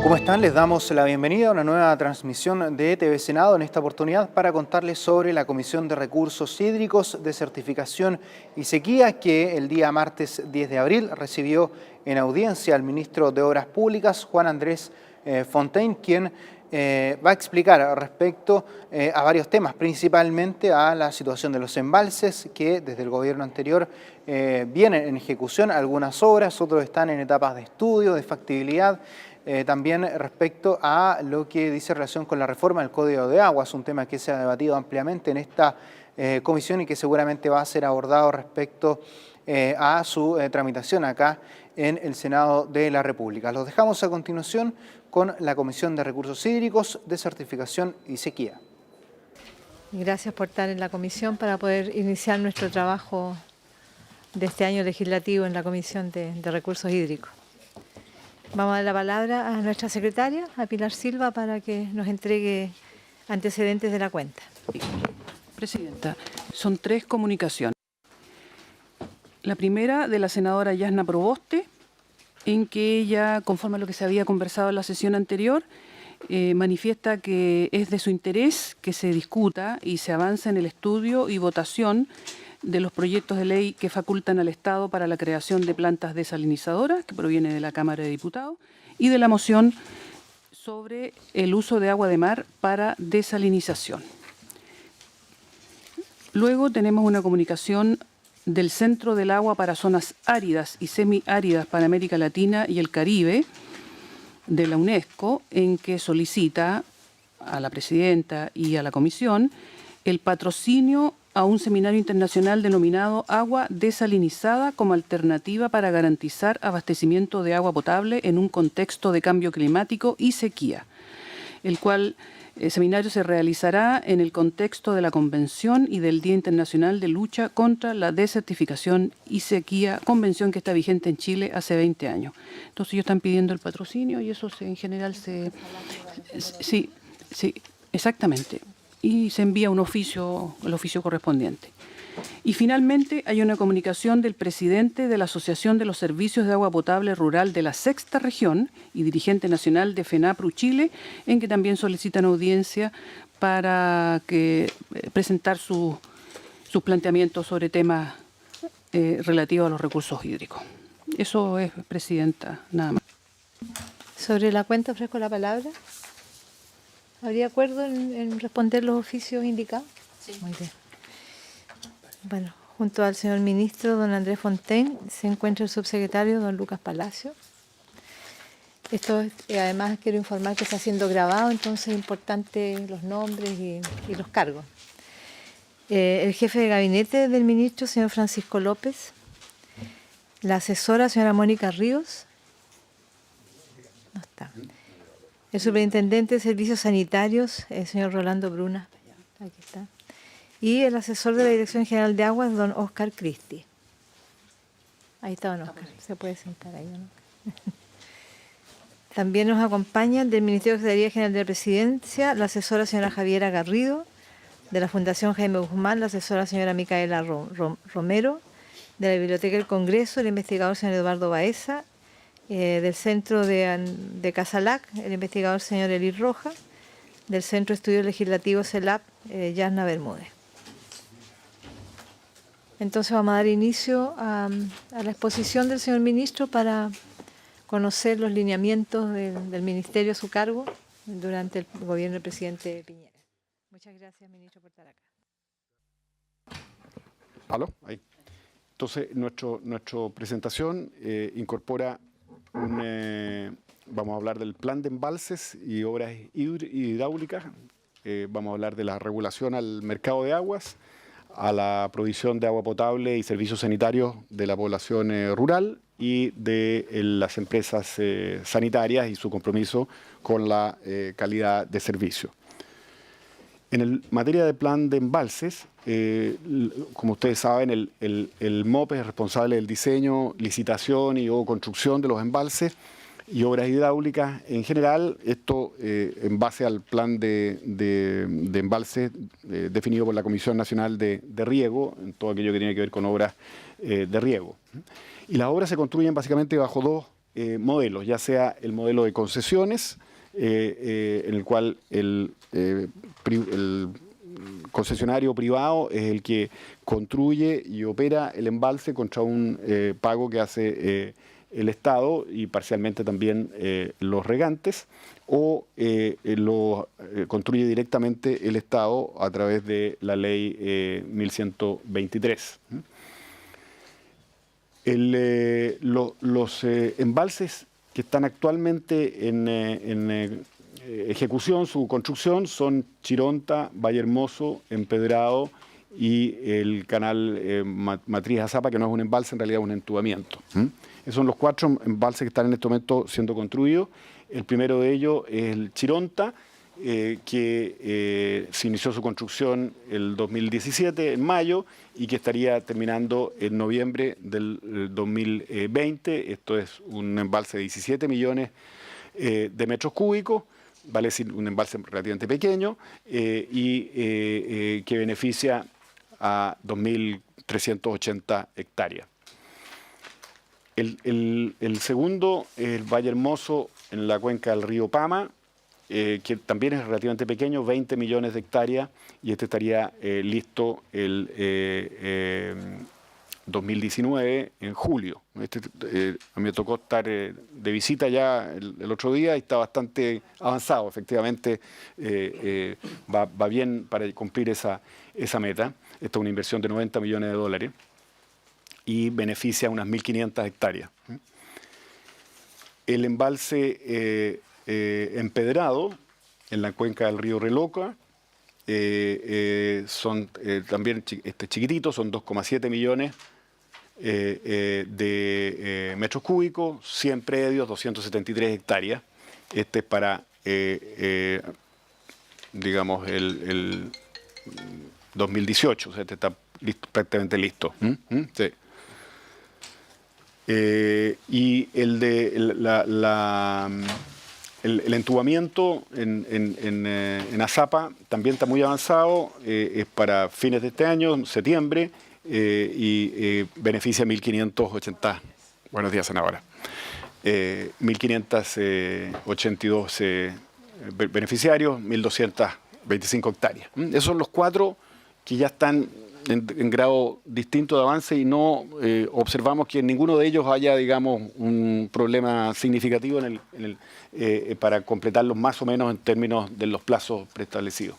¿Cómo están? Les damos la bienvenida a una nueva transmisión de TV Senado, en esta oportunidad para contarles sobre la Comisión de Recursos Hídricos de Certificación y Sequía, que el día martes 10 de abril recibió en audiencia al ministro de Obras Públicas, Juan Andrés Fontaine, quien va a explicar respecto a varios temas, principalmente a la situación de los embalses, que desde el gobierno anterior vienen en ejecución algunas obras, otros están en etapas de estudio, de factibilidad. También respecto a lo que dice relación con la reforma del Código de Aguas, un tema que se ha debatido ampliamente en esta comisión y que seguramente va a ser abordado respecto a su tramitación acá en el Senado de la República. Los dejamos a continuación con la Comisión de Recursos Hídricos de Certificación y Sequía. Gracias por estar en la comisión para poder iniciar nuestro trabajo de este año legislativo en la Comisión de Recursos Hídricos. Vamos a dar la palabra a nuestra secretaria, a Pilar Silva, para que nos entregue antecedentes de la cuenta. Presidenta, son 3 comunicaciones. La primera de la senadora Yasna Proboste, en que ella, conforme a lo que se había conversado en la sesión anterior, manifiesta que es de su interés que se discuta y se avance en el estudio y votación de los proyectos de ley que facultan al Estado para la creación de plantas desalinizadoras, que proviene de la Cámara de Diputados, y de la moción sobre el uso de agua de mar para desalinización. Luego tenemos una comunicación del Centro del Agua para Zonas Áridas y Semiáridas para América Latina y el Caribe, de la UNESCO, en que solicita a la presidenta y a la comisión el patrocinio a un seminario internacional denominado Agua Desalinizada como alternativa para garantizar abastecimiento de agua potable en un contexto de cambio climático y sequía, el cual seminario se realizará en el contexto de la Convención y del Día Internacional de Lucha contra la Desertificación y Sequía, convención que está vigente en Chile hace 20 años. Entonces ellos están pidiendo el patrocinio y eso en general se... Sí, exactamente. Y se envía un oficio, el oficio correspondiente. Y finalmente hay una comunicación del presidente de la Asociación de los Servicios de Agua Potable Rural de la Sexta Región y dirigente nacional de FENAPRU Chile, en que también solicitan audiencia para presentar sus planteamientos sobre temas relativos a los recursos hídricos. Eso es, presidenta, nada más. Sobre la cuenta ofrezco la palabra. ¿Habría acuerdo en responder los oficios indicados? Sí. Muy bien. Bueno, junto al señor ministro, don Andrés Fontaine, se encuentra el subsecretario, don Lucas Palacio. Esto, además, quiero informar que está siendo grabado, entonces es importante los nombres y los cargos. El jefe de gabinete del ministro, señor Francisco López. La asesora, señora Mónica Ríos. No está. El superintendente de Servicios Sanitarios, el señor Rolando Bruna. Aquí está. Y el asesor de la Dirección General de Aguas, don Oscar Cristi. Ahí está don Oscar, se puede sentar ahí, don Oscar. También nos acompaña del Ministerio de Secretaría General de la Presidencia, la asesora señora Javiera Garrido, de la Fundación Jaime Guzmán, la asesora señora Micaela Romero, de la Biblioteca del Congreso, el investigador señor Eduardo Baeza, del Centro de Casalac, el investigador señor Elir Roja, del Centro de Estudios Legislativos CELAP, Yasna Bermúdez. Entonces vamos a dar inicio a la exposición del señor ministro para conocer los lineamientos del ministerio a su cargo durante el gobierno del presidente Piñera. Muchas gracias, ministro, por estar acá. ¿Aló? Ahí. Entonces, nuestra presentación incorpora vamos a hablar del plan de embalses y obras hidráulicas, vamos a hablar de la regulación al mercado de aguas, a la provisión de agua potable y servicios sanitarios de la población rural y de las empresas sanitarias y su compromiso con la calidad de servicio. En materia de plan de embalses, como ustedes saben, el MOPE es responsable del diseño, licitación y o construcción de los embalses y obras hidráulicas en general. Esto en base al plan de embalses definido por la Comisión Nacional de Riego, en todo aquello que tiene que ver con obras de riego. Y las obras se construyen básicamente bajo modelos, ya sea el modelo de concesiones, en el cual el concesionario privado es el que construye y opera el embalse contra un pago que hace el Estado y parcialmente también los regantes, o lo construye directamente el Estado a través de la ley 1123. Los embalses que están actualmente en ejecución, su construcción, son Chironta, Vallehermoso, Empedrado y el canal Matriz Azapa, que no es un embalse, en realidad es un entubamiento. Esos son los 4 embalses que están en este momento siendo construidos. El primero de ellos es el Chironta, que se inició su construcción el 2017, en mayo, y que estaría terminando en noviembre del 2020. Esto es un embalse de 17 millones de metros cúbicos, vale decir, un embalse relativamente pequeño, y que beneficia a 2.380 hectáreas. El segundo, el Vallehermoso, en la cuenca del río Pama, que también es relativamente pequeño, 20 millones de hectáreas, y este estaría listo el 2019, en julio. A mí me tocó estar de visita ya el otro día y está bastante avanzado. Efectivamente, va bien para cumplir esa meta. Esta es una inversión de 90 millones de dólares y beneficia a unas 1.500 hectáreas. El embalse Empedrado, en la cuenca del río Reloca, son también chiquititos, son 2,7 millones de metros cúbicos, 100 predios, 273 hectáreas. Este es para, digamos, el 2018, o sea, este está listo, prácticamente listo. Sí. Y el entubamiento en Azapa también está muy avanzado, es para fines de este año, septiembre, y beneficia a 1.580, buenos días, senadora, 1.582 beneficiarios, 1.225 hectáreas. Esos son los 4 que ya están en grado distinto de avance y no observamos que en ninguno de ellos haya, digamos, un problema significativo para completarlos más o menos en términos de los plazos preestablecidos.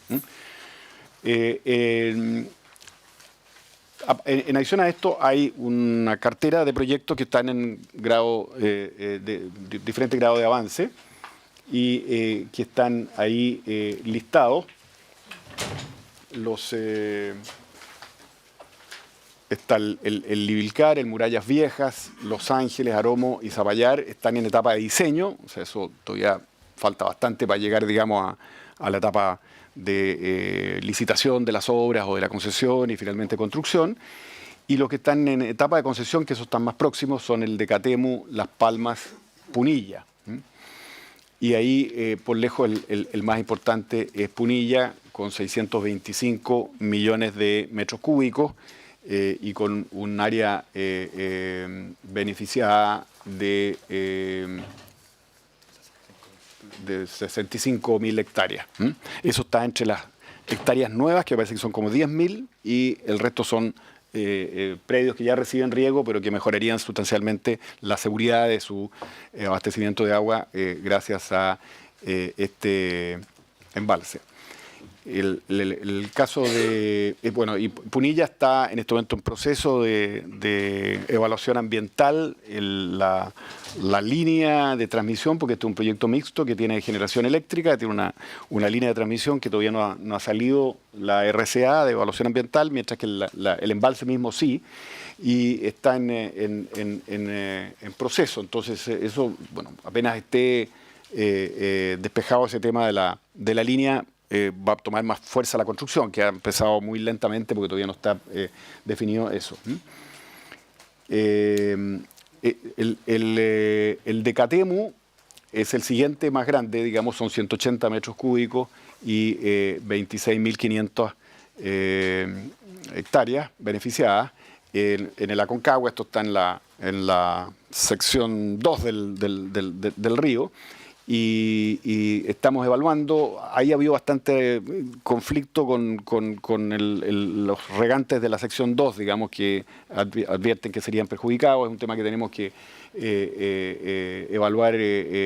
En adición a esto, hay una cartera de proyectos que están en grado de diferente grado de avance y que están ahí listados. Está el Libilcar, el Murallas Viejas, Los Ángeles, Aromo y Zapallar están en etapa de diseño, o sea, eso todavía falta bastante para llegar, digamos, a la etapa de licitación de las obras o de la concesión y finalmente construcción. Y los que están en etapa de concesión, que esos están más próximos, son el de Catemu, Las Palmas, Punilla. Y ahí, por lejos, el más importante es Punilla, con 625 millones de metros cúbicos, y con un área beneficiada de 65.000 hectáreas. Eso está entre las hectáreas nuevas, que parece que son como 10.000, y el resto son predios que ya reciben riego, pero que mejorarían sustancialmente la seguridad de su abastecimiento de agua gracias a este embalse. El caso de, bueno, y Punilla está en este momento en proceso de evaluación ambiental, la línea de transmisión, porque este es un proyecto mixto que tiene generación eléctrica, tiene una línea de transmisión que todavía no ha salido la RCA de evaluación ambiental, mientras que el embalse mismo sí, y está en proceso. Entonces, eso, bueno, apenas esté despejado ese tema de la línea, va a tomar más fuerza la construcción, que ha empezado muy lentamente porque todavía no está definido eso. El de Catemu es el siguiente más grande, digamos, son 180 metros cúbicos y 26.500 hectáreas beneficiadas. en el Aconcagua, esto está en la sección 2 del río, y estamos evaluando. Ahí ha habido bastante conflicto con los regantes de la sección 2, digamos, que advierten que serían perjudicados. Es un tema que tenemos que evaluar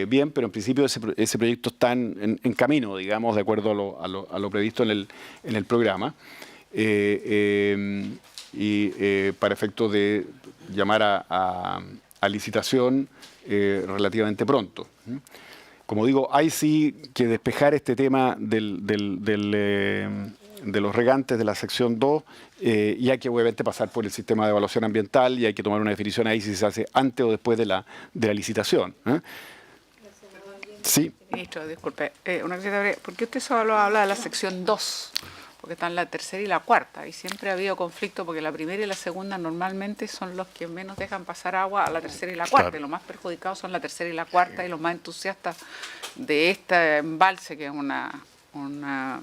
bien, pero en principio ese proyecto está en camino, digamos, de acuerdo a lo previsto en el programa. Para efecto de llamar a licitación relativamente pronto. Como digo, hay sí que despejar este tema de los regantes de la sección 2 y hay que obviamente pasar por el sistema de evaluación ambiental y hay que tomar una definición ahí si se hace antes o después de la licitación. Sí. Ministro, disculpe, una cosita breve. ¿Por qué usted solo habla de la sección 2? Porque están la tercera y la cuarta, y siempre ha habido conflicto porque la primera y la segunda normalmente son los que menos dejan pasar agua a la tercera y la cuarta, y los más perjudicados son la tercera y la cuarta, y los más entusiastas de este embalse, que es una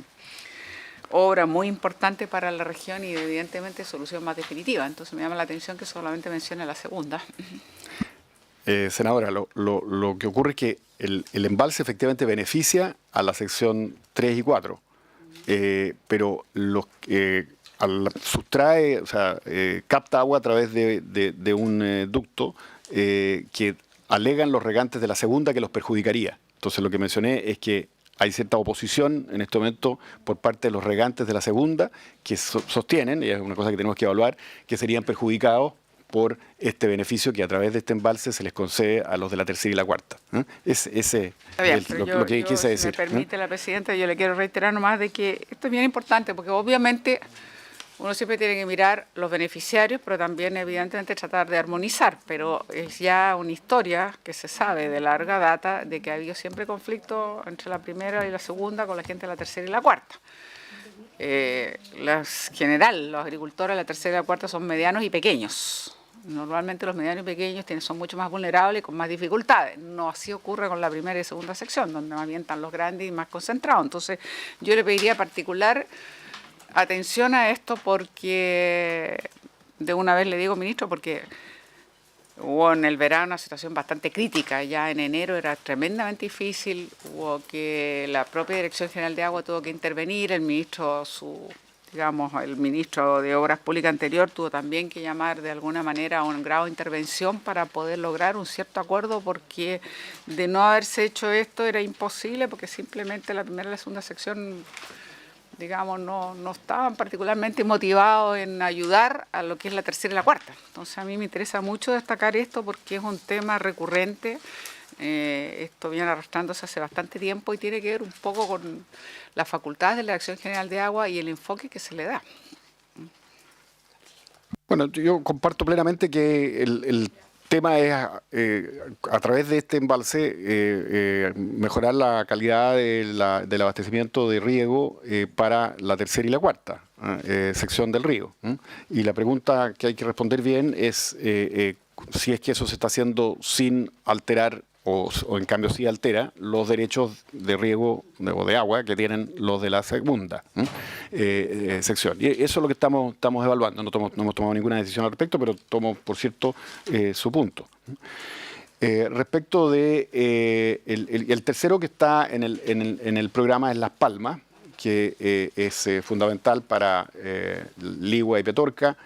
obra muy importante para la región y evidentemente solución más definitiva. Entonces me llama la atención que solamente mencione la segunda. Senadora, lo que ocurre es que el embalse efectivamente beneficia a la sección 3 y 4. Pero sustrae, o sea, capta agua a través de un ducto que alegan los regantes de la segunda que los perjudicaría. Entonces lo que mencioné es que hay cierta oposición en este momento por parte de los regantes de la segunda que sostienen, y es una cosa que tenemos que evaluar, que serían perjudicados por este beneficio que a través de este embalse se les concede a los de la tercera y la cuarta. Ese es lo que quise decir. Si me permite la presidenta, yo le quiero reiterar nomás de que esto es bien importante, porque obviamente uno siempre tiene que mirar los beneficiarios, pero también evidentemente tratar de armonizar, pero es ya una historia que se sabe de larga data de que ha habido siempre conflicto entre la primera y la segunda con la gente de la tercera y la cuarta. General, los agricultores de la tercera y la cuarta son medianos y pequeños. Normalmente los medianos y pequeños son mucho más vulnerables y con más dificultades. No así ocurre con la primera y segunda sección, donde más bien están los grandes y más concentrados. Entonces yo le pediría particular atención a esto porque, de una vez le digo, ministro, porque hubo en el verano una situación bastante crítica, ya en enero era tremendamente difícil, hubo que la propia Dirección General de Agua tuvo que intervenir, el ministro el ministro de Obras Públicas anterior tuvo también que llamar de alguna manera a un grado de intervención para poder lograr un cierto acuerdo, porque de no haberse hecho esto era imposible, porque simplemente la primera y la segunda sección, digamos, no estaban particularmente motivados en ayudar a lo que es la tercera y la cuarta. Entonces a mí me interesa mucho destacar esto porque es un tema recurrente. Esto viene arrastrándose hace bastante tiempo y tiene que ver un poco con las facultades de la Dirección General de Agua y el enfoque que se le da. Bueno, yo comparto plenamente que el tema es, a través de este embalse, mejorar la calidad del abastecimiento de riego para la tercera y la cuarta sección del río. Y la pregunta que hay que responder bien es si es que eso se está haciendo sin alterar o en cambio sí altera los derechos de riego o de agua que tienen los de la segunda sección. Y eso es lo que estamos evaluando. No hemos tomado ninguna decisión al respecto, pero tomo, por cierto, su punto. Respecto de el tercero que está en el programa es Las Palmas, que es fundamental para Ligua y Petorca.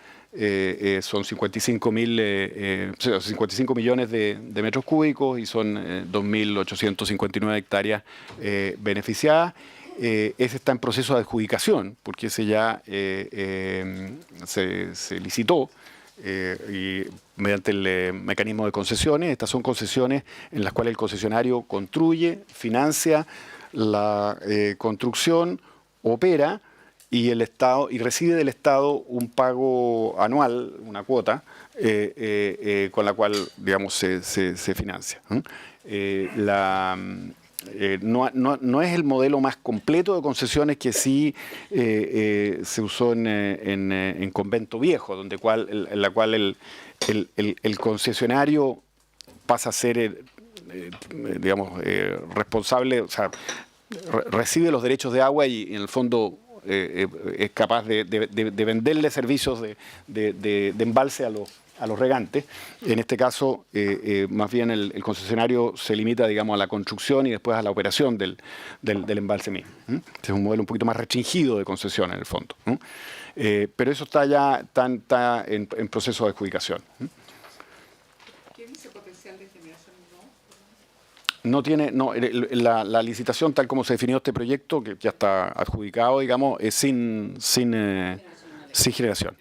Son 55 millones de metros cúbicos y son 2.859 hectáreas beneficiadas. Ese está en proceso de adjudicación, porque ese ya se licitó y mediante el mecanismo de concesiones. Estas son concesiones en las cuales el concesionario construye, financia la construcción, opera, y el Estado, y recibe del Estado un pago anual, una cuota, con la cual, digamos, se financia. No es el modelo más completo de concesiones que sí se usó en Convento Viejo, en la cual el concesionario pasa a ser, digamos, responsable, o sea, recibe los derechos de agua y en el fondo es capaz de venderle servicios de embalse a los regantes. En este caso, más bien el concesionario se limita, digamos, a la construcción y después a la operación del embalse mismo. Este es un modelo un poquito más restringido de concesión en el fondo. Pero eso está ya está en proceso de adjudicación. ¿Qué dice potencial de generación? No tiene, no, la licitación tal como se definió este proyecto, que ya está adjudicado, digamos, es sin generación.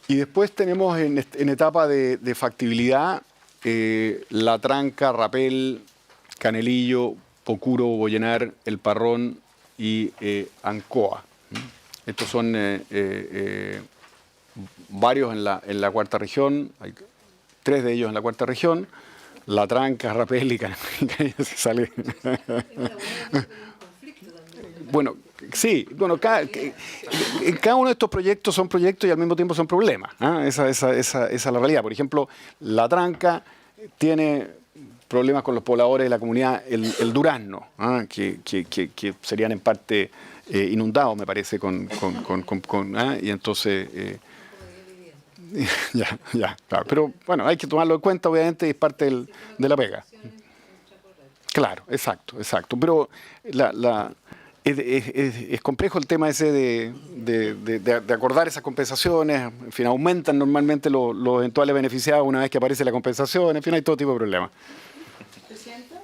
Y después tenemos en etapa de factibilidad La Tranca, Rapel, Canelillo, Pocuro, Bollenar, El Parrón y Ancoa. Estos son varios en la cuarta región, hay 3 de ellos en la cuarta región, La Tranca, Rapel y Canelillo se sale. Bueno, sí, bueno, en cada uno de estos proyectos son proyectos y al mismo tiempo son problemas. Esa es la realidad. Por ejemplo, La Tranca tiene problemas con los pobladores de la comunidad El Durazno, que serían en parte inundados, me parece, y entonces... ya, claro. Pero bueno, hay que tomarlo en cuenta, obviamente, y es parte de la pega. Claro, exacto. Pero es complejo el tema ese de acordar esas compensaciones. En fin, aumentan normalmente los eventuales beneficiados una vez que aparece la compensación. En fin, hay todo tipo de problemas. ¿Presidenta?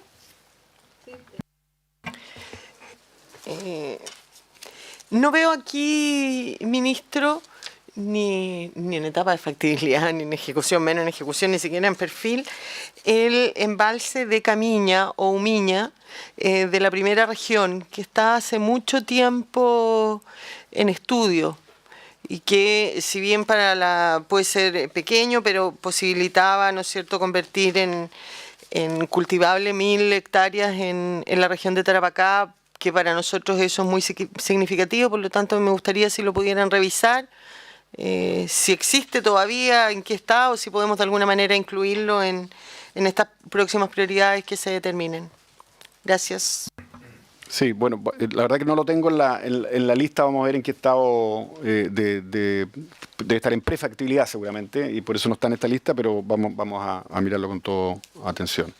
No veo aquí, ministro, ni en etapa de factibilidad, ni en ejecución, menos en ejecución, ni siquiera en perfil, el embalse de Camiña o Umiña de la primera región, que está hace mucho tiempo en estudio y que, si bien puede ser pequeño, pero posibilitaba, ¿no es cierto?, convertir en cultivable 1000 hectáreas en la región de Tarapacá, que para nosotros eso es muy significativo. Por lo tanto, me gustaría si lo pudieran revisar, si existe todavía, en qué está, o si podemos de alguna manera incluirlo en estas próximas prioridades que se determinen. Gracias. Sí, bueno, la verdad que no lo tengo en la lista. Vamos a ver en qué estado debe estar en prefactibilidad seguramente, y por eso no está en esta lista, pero vamos a mirarlo con toda atención.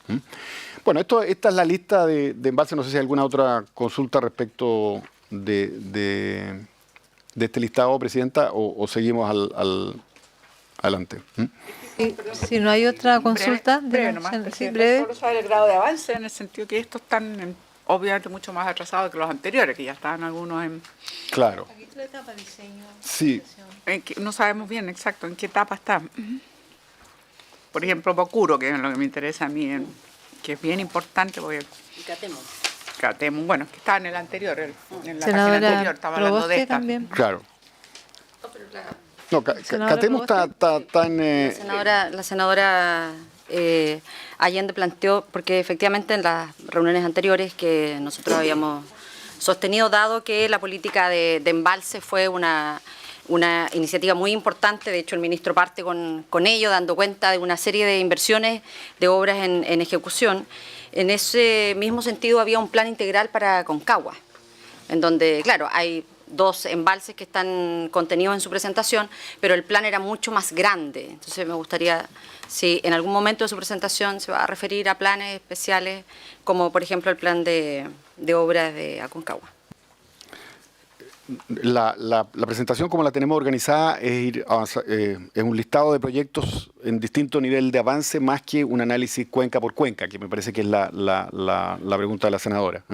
Bueno, esta es la lista de embalses. No sé si hay alguna otra consulta respecto de este listado, Presidenta, o seguimos adelante. Si no hay otra consulta, breve nomás, sí, breve. solo saber el grado de avance, en el sentido que estos están obviamente mucho más atrasados que los anteriores, que ya estaban algunos en... Claro. Aquí está la etapa de diseño. Sí. No sabemos bien exacto en qué etapa está. Por ejemplo, Pocuro, que es lo que me interesa a mí, que es bien importante, porque... Y Catemo, bueno, que estaba en el anterior, en la Senadora página anterior, estaba hablando de Proboste esta. también. Claro. No, Catemo está en... La senadora Allende planteó, porque efectivamente en las reuniones anteriores que nosotros habíamos sostenido, dado que la política de embalse fue una iniciativa muy importante, de hecho el ministro parte con ello, dando cuenta de una serie de inversiones de obras en ejecución. En ese mismo sentido había un plan integral para Concagua, en donde, claro, hay 2 embalses que están contenidos en su presentación, pero el plan era mucho más grande. Entonces me gustaría, si en algún momento de su presentación se va a referir a planes especiales, como por ejemplo el plan de obras de Aconcagua. La presentación como la tenemos organizada es un listado de proyectos en distinto nivel de avance, más que un análisis cuenca por cuenca, que me parece que es la pregunta de la senadora.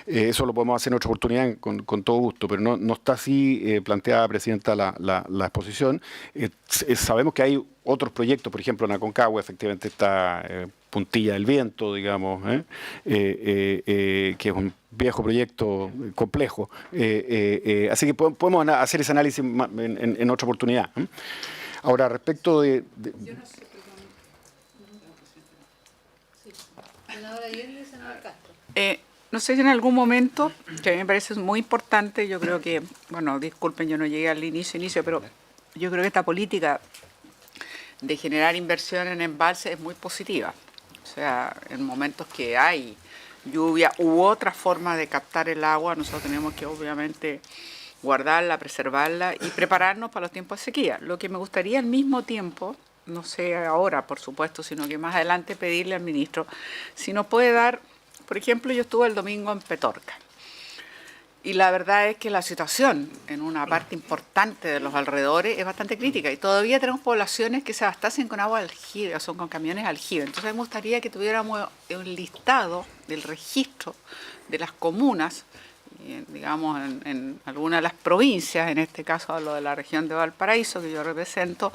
Eso lo podemos hacer en otra oportunidad con todo gusto, pero no está así planteada, Presidenta, la exposición. Sabemos que hay otros proyectos, por ejemplo en Aconcagua efectivamente está Puntilla del Viento, digamos, que es un viejo proyecto complejo. Así que podemos hacer ese análisis en otra oportunidad. Ahora, respecto de... Yo no sé, senadora Allende y senador Castro. No sé si en algún momento, que a mí me parece muy importante, yo creo que, bueno, disculpen, yo no llegué al inicio, pero yo creo que esta política de generar inversión en embalses es muy positiva. O sea, en momentos que hay lluvia u otra forma de captar el agua, nosotros tenemos que obviamente guardarla, preservarla y prepararnos para los tiempos de sequía. Lo que me gustaría al mismo tiempo, no sé ahora por supuesto, sino que más adelante pedirle al ministro si nos puede dar, por ejemplo, yo estuve el domingo en Petorca. Y la verdad es que la situación en una parte importante de los alrededores es bastante crítica y todavía tenemos poblaciones que se abastecen con agua aljibe, o son con camiones aljibe. Entonces me gustaría que tuviéramos un listado del registro de las comunas, digamos en algunas de las provincias, en este caso hablo de la región de Valparaíso que yo represento,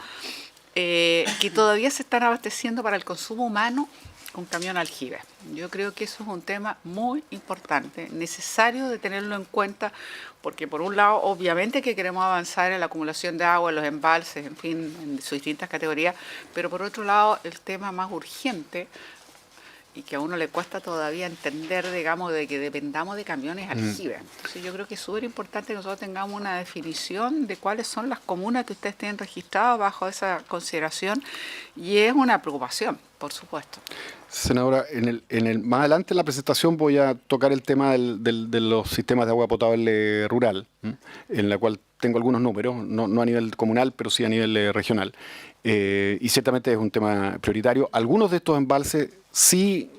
que todavía se están abasteciendo para el consumo humano con camión aljibe. Yo creo que eso es un tema muy importante, necesario de tenerlo en cuenta, porque por un lado, obviamente que queremos avanzar en la acumulación de agua, en los embalses, en fin, en sus distintas categorías, pero por otro lado, el tema más urgente y que a uno le cuesta todavía entender, digamos, de que dependamos de camiones aljibe. Entonces yo creo que es súper importante que nosotros tengamos una definición de cuáles son las comunas que ustedes tienen registradas bajo esa consideración y es una preocupación, por supuesto. Senadora, más adelante en la presentación voy a tocar el tema de los sistemas de agua potable rural, en la cual tengo algunos números, no a nivel comunal, pero sí a nivel regional. Y ciertamente es un tema prioritario. Algunos de estos embalses sí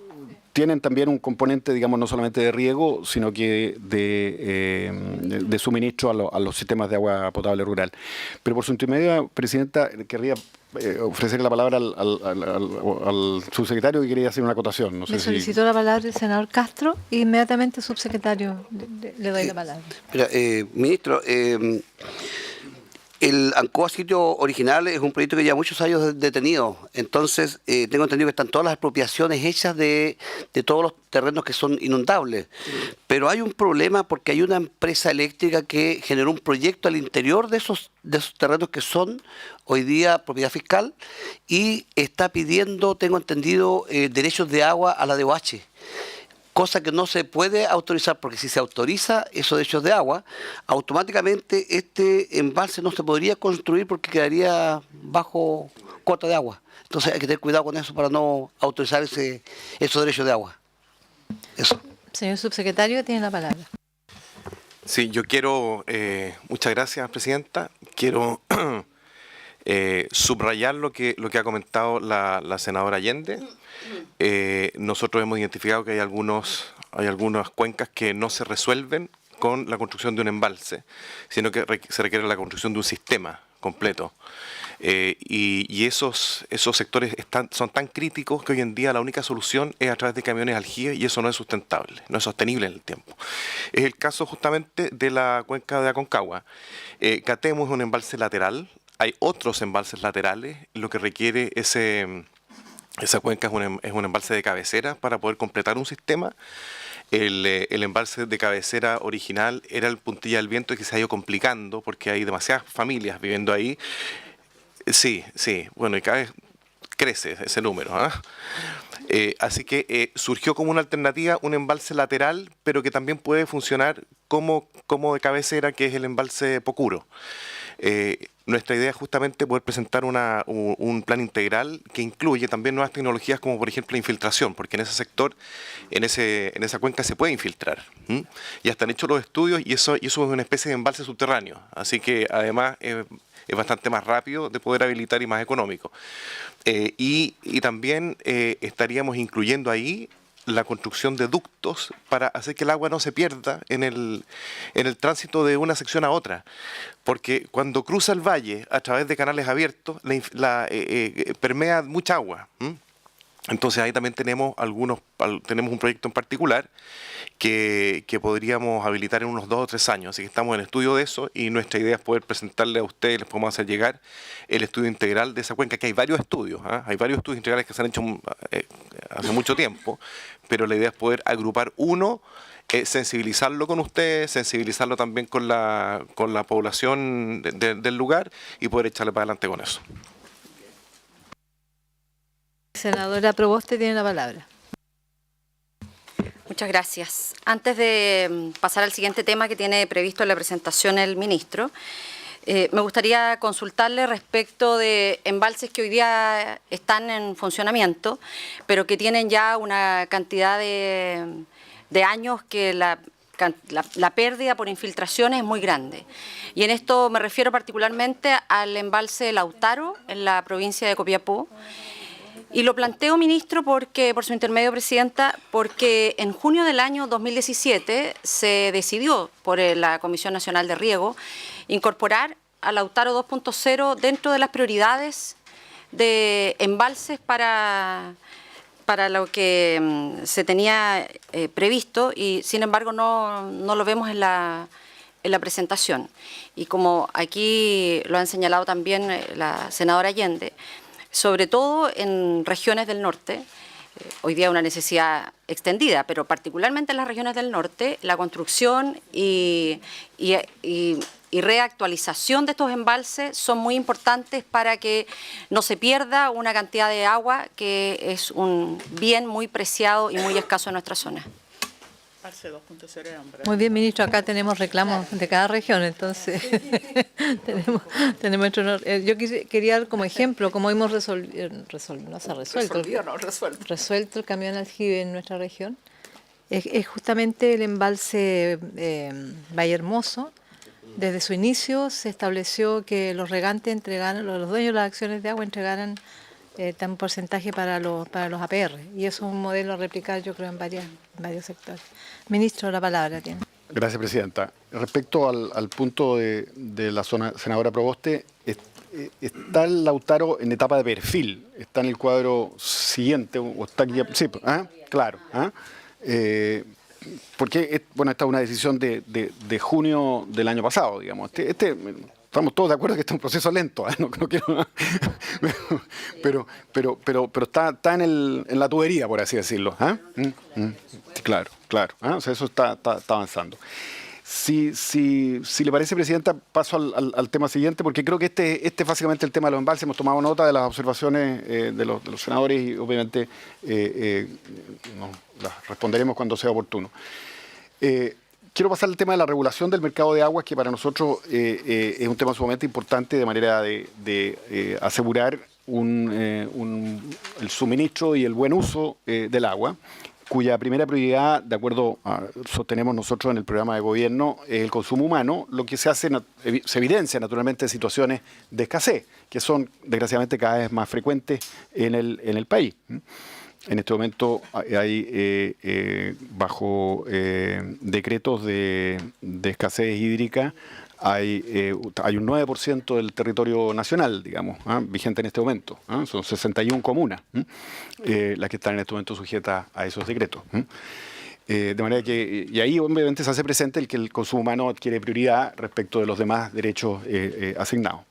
tienen también un componente, digamos, no solamente de riego, sino que de suministro a los sistemas de agua potable rural. Pero por su intermedio, Presidenta, querría ofrecerle la palabra al subsecretario que quería hacer una acotación. No sé Me solicitó la palabra el senador Castro e inmediatamente, subsecretario, le doy la palabra. Mira, ministro, el ANCOA sitio original es un proyecto que lleva muchos años detenido, entonces tengo entendido que están todas las expropiaciones hechas de todos los terrenos que son inundables, pero hay un problema porque hay una empresa eléctrica que generó un proyecto al interior de esos terrenos que son hoy día propiedad fiscal y está pidiendo, tengo entendido, derechos de agua a la DOH. Cosa que no se puede autorizar, porque si se autoriza esos derechos de agua, automáticamente este embalse no se podría construir porque quedaría bajo cuota de agua. Entonces hay que tener cuidado con eso para no autorizar esos derechos de agua. Eso. Señor subsecretario, tiene la palabra. Sí, yo quiero, muchas gracias, Presidenta, quiero subrayar lo que ha comentado la senadora Allende. Nosotros hemos identificado que hay algunas cuencas que no se resuelven con la construcción de un embalse, sino que se requiere la construcción de un sistema completo. Y esos sectores son tan críticos que hoy en día la única solución es a través de camiones aljibe y eso no es sustentable, no es sostenible en el tiempo. Es el caso justamente de la cuenca de Aconcagua. Catemo es un embalse lateral, hay otros embalses laterales, lo que requiere esa cuenca es un embalse de cabecera para poder completar un sistema. El embalse de cabecera original era el Puntilla del Viento y que se ha ido complicando porque hay demasiadas familias viviendo ahí. Sí, bueno, y cada vez crece ese número. Así que surgió como una alternativa un embalse lateral, pero que también puede funcionar como de cabecera, que es el embalse Pocuro. Nuestra idea es justamente poder presentar un plan integral que incluye también nuevas tecnologías como por ejemplo la infiltración, porque en ese sector, en esa cuenca se puede infiltrar. Ya están hechos los estudios y eso es una especie de embalse subterráneo, así que además es bastante más rápido de poder habilitar y más económico. Y también estaríamos incluyendo ahí la construcción de ductos para hacer que el agua no se pierda en el tránsito de una sección a otra. Porque cuando cruza el valle a través de canales abiertos, permea mucha agua. Entonces ahí también tenemos un proyecto en particular que podríamos habilitar en unos 2 o 3 años. Así que estamos en estudio de eso y nuestra idea es poder presentarle a ustedes, les podemos hacer llegar el estudio integral de esa cuenca, que hay varios estudios, hay varios estudios integrales que se han hecho hace mucho tiempo, pero la idea es poder agrupar uno, sensibilizarlo con ustedes, sensibilizarlo también con la población del lugar y poder echarle para adelante con eso. Senadora Proboste tiene la palabra. Muchas gracias. Antes de pasar al siguiente tema que tiene previsto en la presentación el ministro, me gustaría consultarle respecto de embalses que hoy día están en funcionamiento, pero que tienen ya una cantidad de de años que la pérdida por infiltración es muy grande. Y en esto me refiero particularmente al embalse de Lautaro, en la provincia de Copiapó. Y lo planteo, ministro, porque, por su intermedio, presidenta, porque en junio del año 2017 se decidió por la Comisión Nacional de Riego incorporar a Lautaro 2.0 dentro de las prioridades de embalses para lo que se tenía previsto, y sin embargo no lo vemos en la presentación. Y como aquí lo han señalado también la senadora Allende, sobre todo en regiones del norte, hoy día una necesidad extendida, pero particularmente en las regiones del norte, la construcción y reactualización de estos embalses son muy importantes para que no se pierda una cantidad de agua que es un bien muy preciado y muy escaso en nuestra zona. Muy bien, ministro, acá tenemos reclamos de cada región, entonces tenemos yo quería dar como ejemplo cómo hemos resuelto el camión aljibe en nuestra región. Es justamente el embalse Valle Hermoso. Desde su inicio se estableció que los regantes entregaran, los dueños de las acciones de agua entregaran un porcentaje para los APR, y eso es un modelo a replicar, yo creo, en varios sectores. Ministro, la palabra tiene. Gracias, presidenta. Respecto al punto de la senadora Proboste, está el Lautaro en etapa de perfil, está en el cuadro siguiente, o está aquí, sí, claro. Porque, bueno, esta es una decisión de junio del año pasado, digamos. Estamos todos de acuerdo que este es un proceso lento, no quiero, pero está en la tubería, por así decirlo. Claro. O sea, eso está avanzando. Si le parece, presidenta, paso al tema siguiente, porque creo que este es básicamente el tema de los embalses. Hemos tomado nota de las observaciones de los senadores y obviamente las responderemos cuando sea oportuno. Quiero pasar al tema de la regulación del mercado de aguas, que para nosotros es un tema sumamente importante, de manera de asegurar el suministro y el buen uso del agua, cuya primera prioridad, de acuerdo a sostenemos nosotros en el programa de gobierno, es el consumo humano, lo que se evidencia naturalmente en situaciones de escasez, que son desgraciadamente cada vez más frecuentes en el país. En este momento hay, bajo decretos de escasez hídrica, hay un 9% del territorio nacional, digamos, vigente en este momento. Son 61 comunas las que están en este momento sujetas a esos decretos. De manera que, y ahí obviamente se hace presente el que el consumo humano adquiere prioridad respecto de los demás derechos asignados.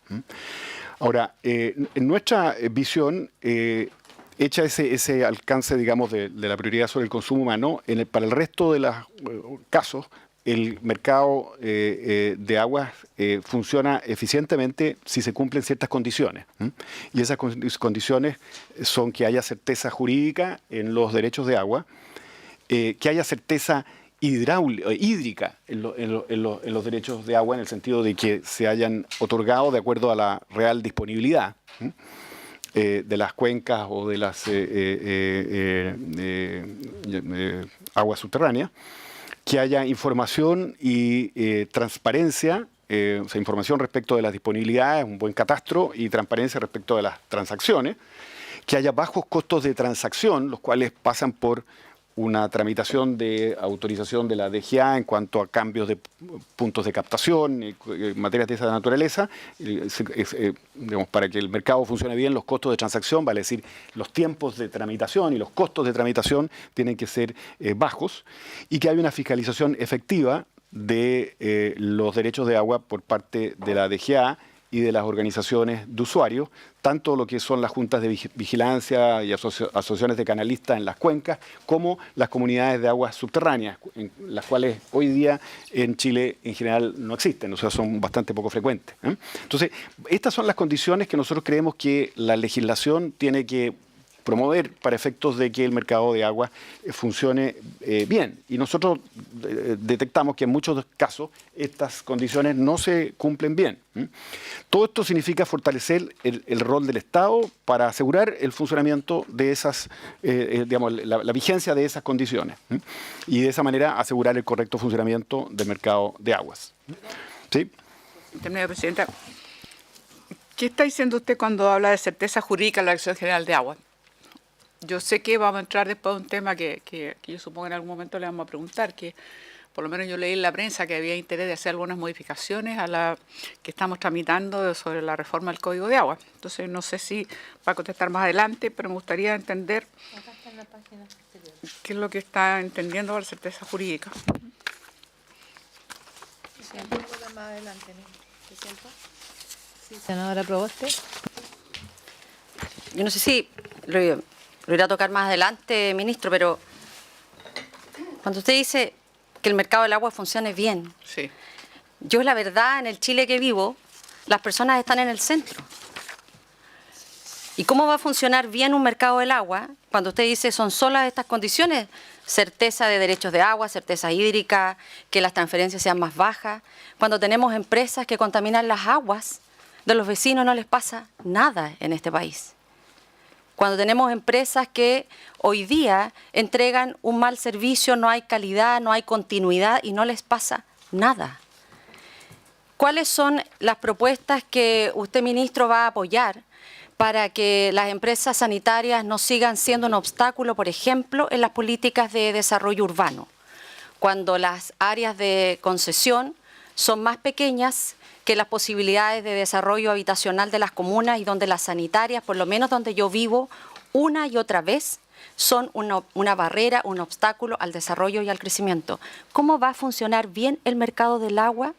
Ahora, en nuestra visión, hecha ese alcance, digamos, de la prioridad sobre el consumo humano, para el resto de los casos, el mercado de aguas funciona eficientemente si se cumplen ciertas condiciones. Y esas condiciones son que haya certeza jurídica en los derechos de agua, que haya certeza hídrica en los derechos de agua, en el sentido de que se hayan otorgado de acuerdo a la real disponibilidad de las cuencas o de las aguas subterráneas, que haya información y transparencia, o sea, información respecto de las disponibilidades, un buen catastro, y transparencia respecto de las transacciones, que haya bajos costos de transacción, los cuales pasan por una tramitación de autorización de la DGA en cuanto a cambios de puntos de captación, materias de esa naturaleza, digamos, para que el mercado funcione bien. Los costos de transacción, vale decir, los tiempos de tramitación y los costos de tramitación tienen que ser bajos, y que haya una fiscalización efectiva de los derechos de agua por parte de la DGA y de las organizaciones de usuarios, tanto lo que son las juntas de vigilancia y asociaciones de canalistas en las cuencas, como las comunidades de aguas subterráneas, en las cuales hoy día en Chile en general no existen, o sea, son bastante poco frecuentes. Entonces, estas son las condiciones que nosotros creemos que la legislación tiene que promover para efectos de que el mercado de agua funcione bien. Y nosotros detectamos que en muchos casos estas condiciones no se cumplen bien. Todo esto significa fortalecer el rol del Estado para asegurar el funcionamiento de esas, digamos, la vigencia de esas condiciones y de esa manera asegurar el correcto funcionamiento del mercado de aguas. ¿Sí? Señora Presidenta, ¿qué está diciendo usted cuando habla de certeza jurídica en la Dirección General de Agua? Yo sé que vamos a entrar después de un tema que yo supongo en algún momento le vamos a preguntar, que por lo menos yo leí en la prensa que había interés de hacer algunas modificaciones a la que estamos tramitando sobre la reforma del Código de Agua. Entonces no sé si va a contestar más adelante, pero me gustaría entender qué es lo que está entendiendo por certeza jurídica. Senadora Proboste. Yo no sé si lo irá a tocar más adelante, ministro, pero cuando usted dice que el mercado del agua funcione bien, Sí. yo la verdad, en el Chile que vivo, las personas están en el centro. ¿Y cómo va a funcionar bien un mercado del agua cuando usted dice son solas estas condiciones? Certeza de derechos de agua, certeza hídrica, que las transferencias sean más bajas. Cuando tenemos empresas que contaminan las aguas de los vecinos, no les pasa nada en este país. Cuando tenemos empresas que hoy día entregan un mal servicio, no hay calidad, no hay continuidad y no les pasa nada. ¿Cuáles son las propuestas que usted, ministro, va a apoyar para que las empresas sanitarias no sigan siendo un obstáculo, por ejemplo, en las políticas de desarrollo urbano? Cuando las áreas de concesión son más pequeñas que las posibilidades de desarrollo habitacional de las comunas y donde las sanitarias, por lo menos donde yo vivo, una y otra vez son una barrera, un obstáculo al desarrollo y al crecimiento. ¿Cómo va a funcionar bien el mercado del agua?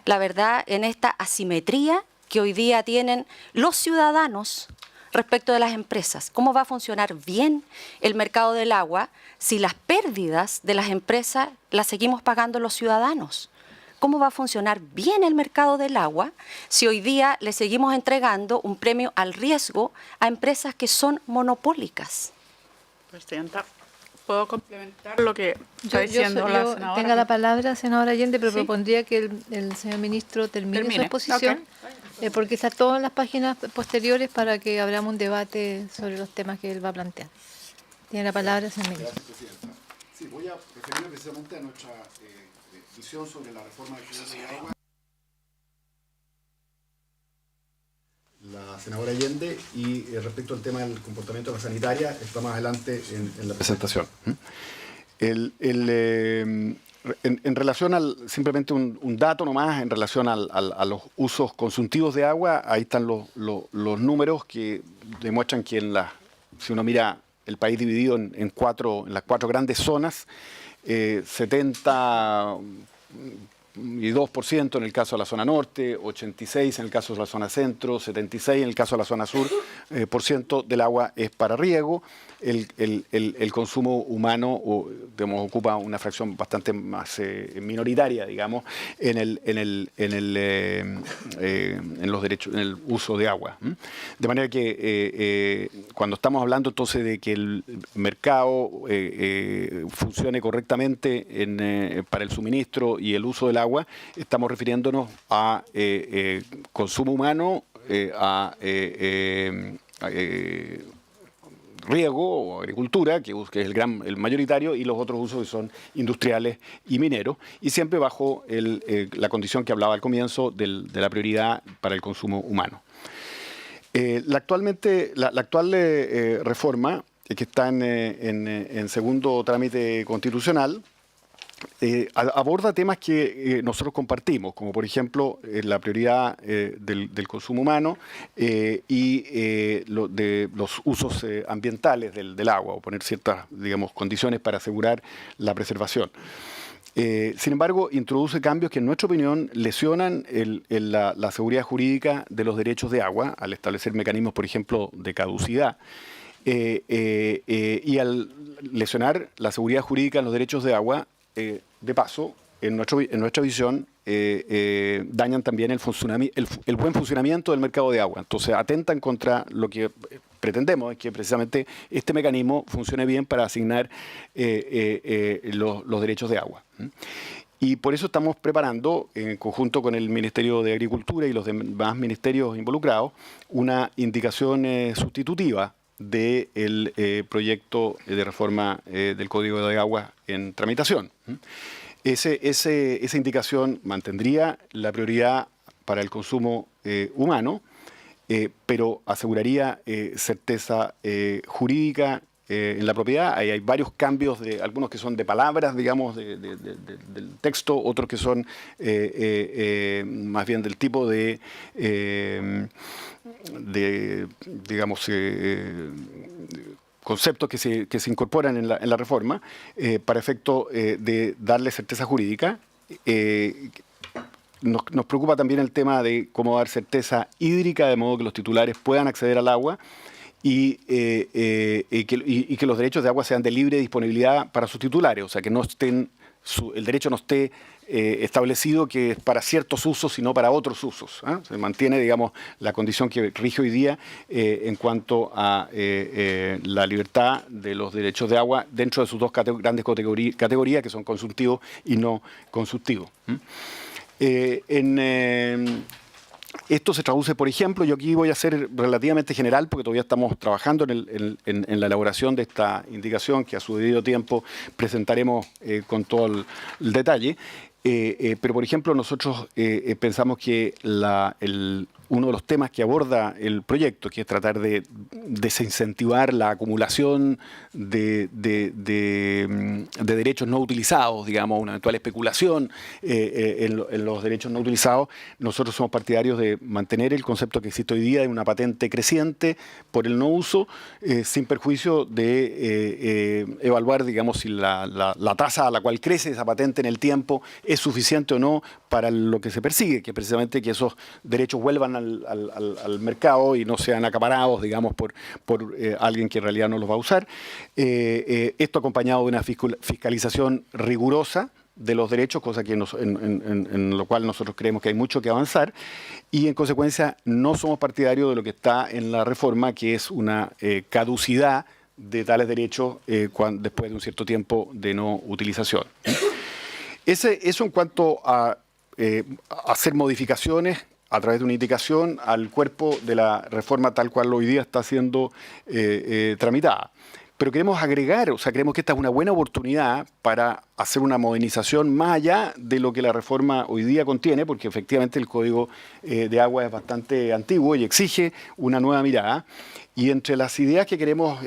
La verdad, en esta asimetría que hoy día tienen los ciudadanos respecto de las empresas. ¿Cómo va a funcionar bien el mercado del agua si las pérdidas de las empresas las seguimos pagando los ciudadanos? ¿Cómo va a funcionar bien el mercado del agua si hoy día le seguimos entregando un premio al riesgo a empresas que son monopólicas? Presidenta, ¿puedo complementar lo que está diciendo la senadora? Tenga la palabra, senadora Allende, pero propondría que el señor ministro termine su exposición, porque está todo en las páginas posteriores para que abramos un debate sobre los temas que él va a plantear. Tiene la palabra, señor ministro. Gracias, Presidenta. Sí, voy a referirme precisamente a nuestra visión sobre la reforma del Código de Agua. La senadora Allende, y respecto al tema del comportamiento de la sanitaria, está más adelante en la presentación. En relación al, simplemente un dato nomás, en relación a los usos consultivos de agua, ahí están los números que demuestran que si uno mira el país dividido en las cuatro grandes zonas, 72% en el caso de la zona norte, 86% en el caso de la zona centro, 76% en el caso de la zona sur, por ciento del agua es para riego. El consumo humano ocupa una fracción bastante más minoritaria, digamos, en los derechos, en el uso de agua. De manera que cuando estamos hablando entonces de que el mercado funcione correctamente para el suministro y el uso del agua, estamos refiriéndonos a consumo humano, a riego o agricultura, que es el mayoritario, y los otros usos que son industriales y mineros, y siempre bajo la condición que hablaba al comienzo de la prioridad para el consumo humano. La actual reforma, que está en segundo trámite constitucional, aborda temas que nosotros compartimos, como por ejemplo la prioridad del consumo humano y de los usos ambientales del agua, o poner ciertas, digamos, condiciones para asegurar la preservación. Sin embargo, introduce cambios que en nuestra opinión lesionan la seguridad jurídica de los derechos de agua, al establecer mecanismos, por ejemplo, de caducidad. Y al lesionar la seguridad jurídica en los derechos de agua, de paso, en nuestra visión, dañan también el buen funcionamiento del mercado de agua. Entonces, atentan contra lo que pretendemos es que precisamente este mecanismo funcione bien para asignar los derechos de agua. Y por eso estamos preparando, en conjunto con el Ministerio de Agricultura y los demás ministerios involucrados, una indicación sustitutiva del proyecto de reforma del Código de Agua en tramitación. Esa indicación mantendría la prioridad para el consumo humano, pero aseguraría certeza jurídica en la propiedad. Ahí hay varios cambios, algunos que son de palabras, digamos, del texto, otros que son más bien del tipo digamos, conceptos que se incorporan en la reforma para efecto de darle certeza jurídica. Nos preocupa también el tema de cómo dar certeza hídrica, de modo que los titulares puedan acceder al agua y que los derechos de agua sean de libre disponibilidad para sus titulares, o sea, que no estén, el derecho no esté establecido que es para ciertos usos y no para otros usos. Se mantiene, digamos, la condición que rige hoy día en cuanto a la libertad de los derechos de agua dentro de sus dos grandes categorías, que son consultivos y no consultivos. Esto se traduce, por ejemplo, yo aquí voy a ser relativamente general porque todavía estamos trabajando en la elaboración de esta indicación que a su debido tiempo presentaremos con todo el detalle. Pero, por ejemplo, nosotros pensamos que uno de los temas que aborda el proyecto, que es tratar de desincentivar la acumulación de derechos no utilizados, digamos, una eventual especulación en los derechos no utilizados, nosotros somos partidarios de mantener el concepto que existe hoy día de una patente creciente por el no uso, sin perjuicio de evaluar, digamos, si la tasa a la cual crece esa patente en el tiempo es suficiente o no para lo que se persigue, que precisamente que esos derechos vuelvan al mercado y no sean acaparados, digamos, por alguien que en realidad no los va a usar. Esto acompañado de una fiscalización rigurosa de los derechos, cosa que en lo cual nosotros creemos que hay mucho que avanzar, y en consecuencia no somos partidarios de lo que está en la reforma, que es una caducidad de tales derechos después de un cierto tiempo de no utilización. Eso en cuanto a hacer modificaciones a través de una indicación al cuerpo de la reforma tal cual hoy día está siendo tramitada. Pero queremos agregar, o sea, creemos que esta es una buena oportunidad para hacer una modernización más allá de lo que la reforma hoy día contiene, porque efectivamente el Código de Agua es bastante antiguo y exige una nueva mirada. Y entre las ideas que queremos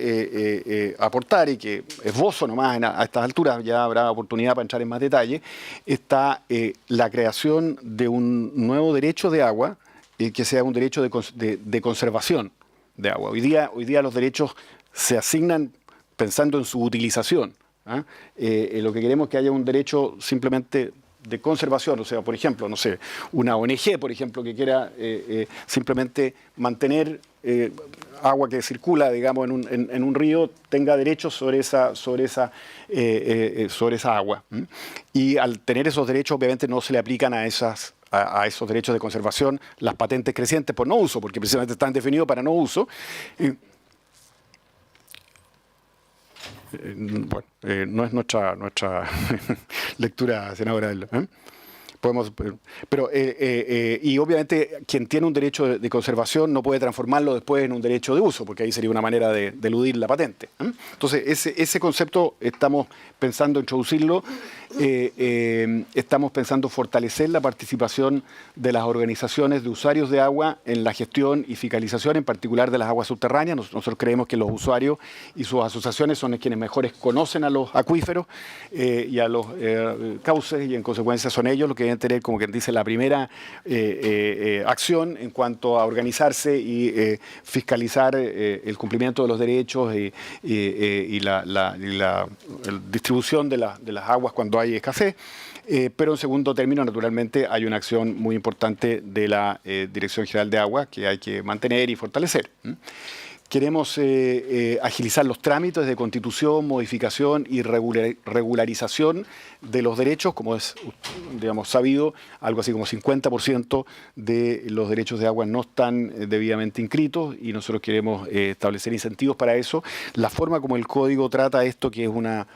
aportar, y que esbozo nomás a estas alturas, ya habrá oportunidad para entrar en más detalle, está la creación de un nuevo derecho de agua, que sea un derecho de conservación de agua. Hoy día los derechos se asignan pensando en su utilización. Lo que queremos es que haya un derecho simplemente de conservación, o sea, por ejemplo, no sé, una ONG, por ejemplo, que quiera simplemente mantener agua que circula, digamos, en un río, tenga derechos sobre esa agua. Y al tener esos derechos, obviamente no se le aplican a esos derechos de conservación las patentes crecientes por no uso, porque precisamente están definidos para no uso. Bueno, no es nuestra lectura, senadora. Y obviamente quien tiene un derecho de conservación no puede transformarlo después en un derecho de uso, porque ahí sería una manera de eludir la patente. Entonces, ese concepto estamos pensando introducirlo, estamos pensando fortalecer la participación de las organizaciones de usuarios de agua en la gestión y fiscalización, en particular de las aguas subterráneas. Nosotros creemos que los usuarios y sus asociaciones son quienes mejores conocen a los acuíferos y a los cauces, y en consecuencia son ellos los que deben tener, como quien dice, la primera acción en cuanto a organizarse y fiscalizar el cumplimiento de los derechos y la distribución de las aguas cuando hay escasez. Pero en segundo término, naturalmente, hay una acción muy importante de la Dirección General de Agua que hay que mantener y fortalecer. Queremos agilizar los trámites de constitución, modificación y regularización de los derechos, como es, digamos, sabido, algo así como 50% de los derechos de agua no están debidamente inscritos y nosotros queremos establecer incentivos para eso. La forma como el Código trata esto, que es una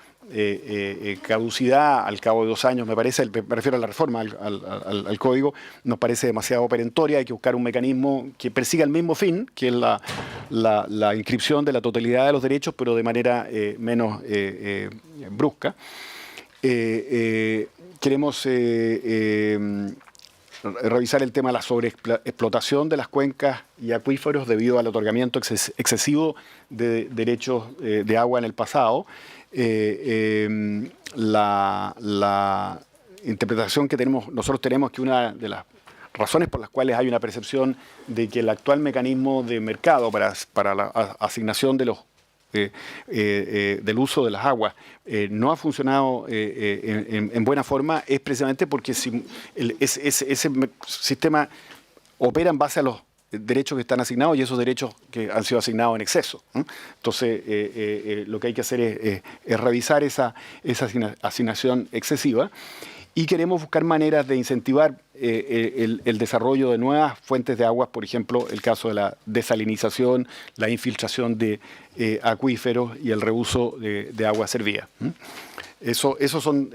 caducidad al cabo de 2 años, me refiero a la reforma al Código, nos parece demasiado perentoria. Hay que buscar un mecanismo que persiga el mismo fin, que es la inscripción de la totalidad de los derechos, pero de manera menos brusca. Queremos revisar el tema de la sobreexplotación de las cuencas y acuíferos debido al otorgamiento excesivo de derechos de agua en el pasado. La interpretación que nosotros tenemos que una de las razones por las cuales hay una percepción de que el actual mecanismo de mercado para la asignación de los del uso de las aguas no ha funcionado en buena forma es precisamente porque ese sistema opera en base a los derechos que están asignados y esos derechos que han sido asignados en exceso. Entonces, lo que hay que hacer es revisar esa asignación excesiva y queremos buscar maneras de incentivar el desarrollo de nuevas fuentes de aguas, por ejemplo, el caso de la desalinización, la infiltración de acuíferos y el reuso de agua servida. Esos son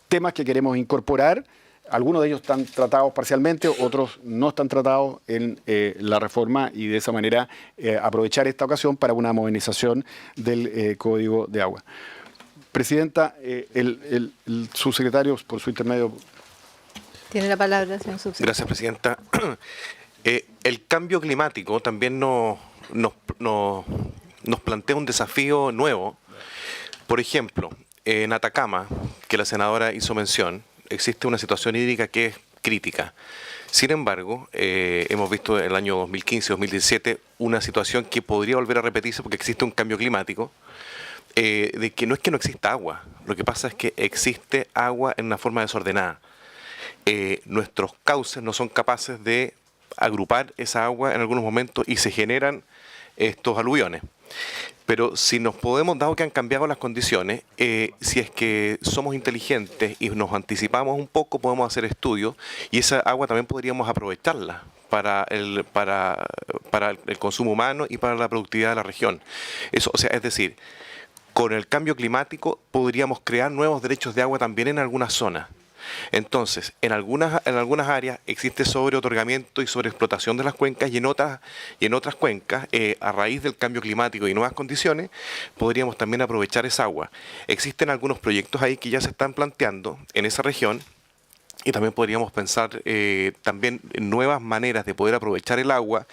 temas que queremos incorporar. Algunos de ellos están tratados parcialmente, otros no están tratados en la reforma y de esa manera aprovechar esta ocasión para una modernización del Código de Agua. Presidenta, el subsecretario, por su intermedio. Tiene la palabra, señor subsecretario. Gracias, presidenta. El cambio climático también nos plantea un desafío nuevo. Por ejemplo, en Atacama, que la senadora hizo mención, existe una situación hídrica que es crítica. Sin embargo, hemos visto en el año 2015-2017 una situación que podría volver a repetirse porque existe un cambio climático, de que no es que no exista agua, lo que pasa es que existe agua en una forma desordenada. Nuestros cauces no son capaces de agrupar esa agua en algunos momentos y se generan estos aluviones. Pero si nos podemos, dado que han cambiado las condiciones, si es que somos inteligentes y nos anticipamos un poco, podemos hacer estudios y esa agua también podríamos aprovecharla para el consumo humano y para la productividad de la región. Eso, o sea, es decir, con el cambio climático podríamos crear nuevos derechos de agua también en algunas zonas. Entonces, en algunas áreas existe sobreotorgamiento y sobreexplotación de las cuencas y en otras cuencas, a raíz del cambio climático y nuevas condiciones, podríamos también aprovechar esa agua. Existen algunos proyectos ahí que ya se están planteando en esa región y también podríamos pensar también en nuevas maneras de poder aprovechar el agua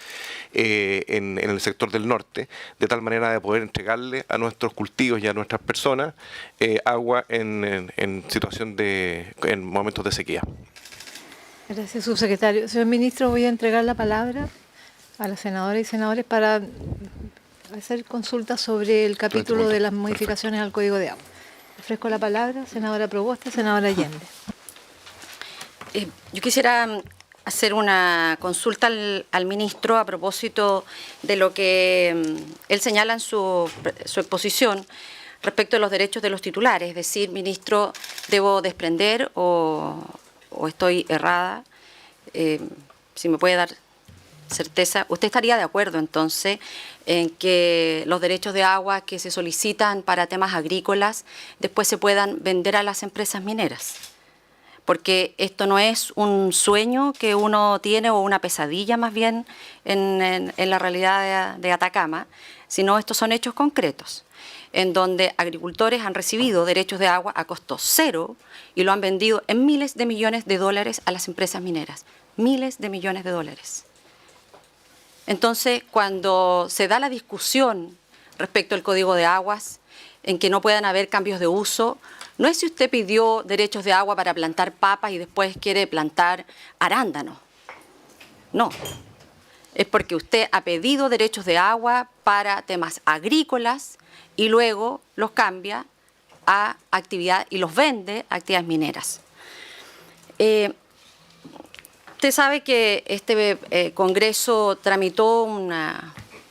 en el sector del norte, de tal manera de poder entregarle a nuestros cultivos y a nuestras personas agua en momentos de sequía. Gracias, subsecretario. Señor ministro, voy a entregar la palabra a las senadoras y senadores para hacer consultas sobre el capítulo de las modificaciones al Código de Agua. Ofrezco la palabra, senadora Proboste, senadora Allende. Yo quisiera hacer una consulta al ministro a propósito de lo que él señala en su exposición respecto a los derechos de los titulares. Es decir, ministro, ¿debo desprender o estoy errada? Si me puede dar certeza. ¿Usted estaría de acuerdo entonces en que los derechos de agua que se solicitan para temas agrícolas después se puedan vender a las empresas mineras? Porque esto no es un sueño que uno tiene o una pesadilla más bien en la realidad de Atacama, sino estos son hechos concretos, en donde agricultores han recibido derechos de agua a costo cero y lo han vendido en miles de millones de dólares a las empresas mineras. Miles de millones de dólares. Entonces, cuando se da la discusión respecto al Código de Aguas, en que no puedan haber cambios de uso, no es si usted pidió derechos de agua para plantar papas y después quiere plantar arándanos. No. Es porque usted ha pedido derechos de agua para temas agrícolas y luego los cambia a actividad y los vende a actividades mineras. Usted sabe que este Congreso tramitó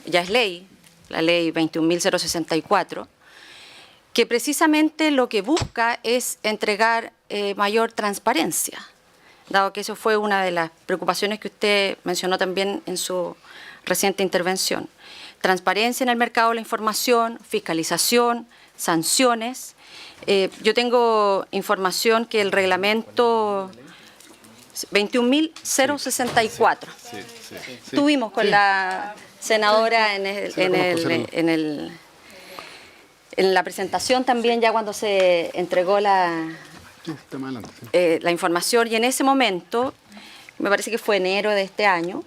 ya es ley, la ley 21.064, que precisamente lo que busca es entregar mayor transparencia, dado que eso fue una de las preocupaciones que usted mencionó también en su reciente intervención. Transparencia en el mercado de la información, fiscalización, sanciones. Yo tengo información que el reglamento 21.064, tuvimos con la senadora en la presentación también, ya cuando se entregó la información, y en ese momento, me parece que fue enero de este año,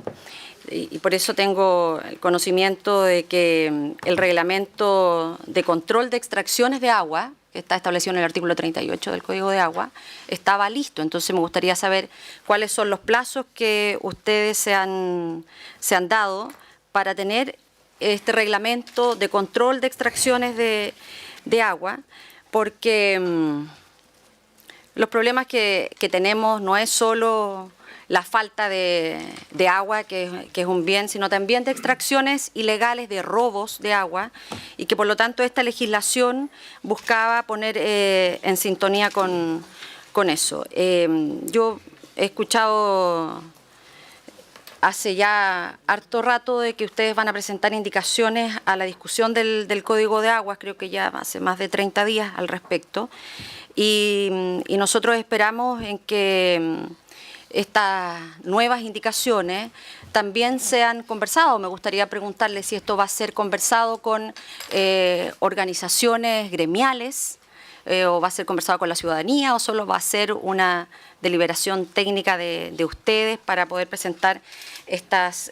y por eso tengo el conocimiento de que el reglamento de control de extracciones de agua, que está establecido en el artículo 38 del Código de Agua, estaba listo. Entonces me gustaría saber cuáles son los plazos que ustedes se han dado para tener este reglamento de control de extracciones de agua, porque los problemas que tenemos no es solo la falta de agua, que es un bien, sino también de extracciones ilegales, de robos de agua, y que por lo tanto esta legislación buscaba poner en sintonía con eso. Yo he escuchado hace ya harto rato de que ustedes van a presentar indicaciones a la discusión del Código de Aguas, creo que ya hace más de 30 días al respecto, y nosotros esperamos en que estas nuevas indicaciones también sean conversadas. Me gustaría preguntarle si esto va a ser conversado con organizaciones gremiales, o va a ser conversado con la ciudadanía, o solo va a ser una deliberación técnica de ustedes para poder presentar estas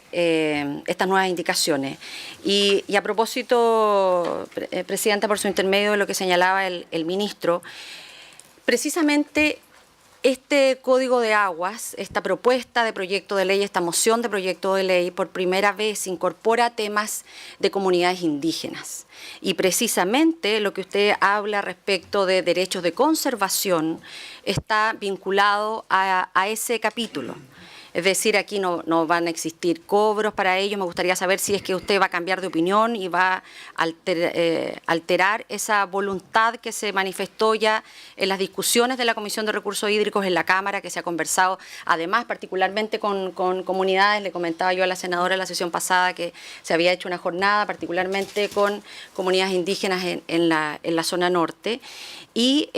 nuevas indicaciones. Y a propósito, Presidenta, por su intermedio de lo que señalaba el ministro, precisamente este Código de Aguas, esta propuesta de proyecto de ley, esta moción de proyecto de ley, por primera vez incorpora temas de comunidades indígenas. Y precisamente lo que usted habla respecto de derechos de conservación está vinculado a ese capítulo. Es decir, aquí no van a existir cobros para ello. Me gustaría saber si es que usted va a cambiar de opinión y va a alterar esa voluntad que se manifestó ya en las discusiones de la Comisión de Recursos Hídricos en la Cámara, que se ha conversado además particularmente con comunidades. Le comentaba yo a la senadora en la sesión pasada que se había hecho una jornada particularmente con comunidades indígenas en la zona norte. Y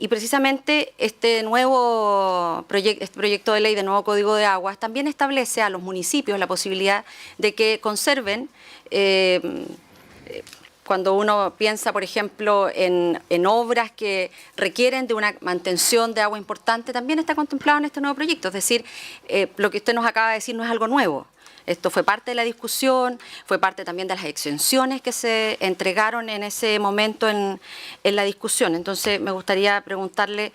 precisamente este nuevo proyecto de ley de nuevo Código de Aguas también establece a los municipios la posibilidad de que conserven, cuando uno piensa, por ejemplo, en obras que requieren de una mantención de agua importante, también está contemplado en este nuevo proyecto. Es decir, lo que usted nos acaba de decir no es algo nuevo. Esto fue parte de la discusión, fue parte también de las exenciones que se entregaron en ese momento en la discusión. Entonces, me gustaría preguntarle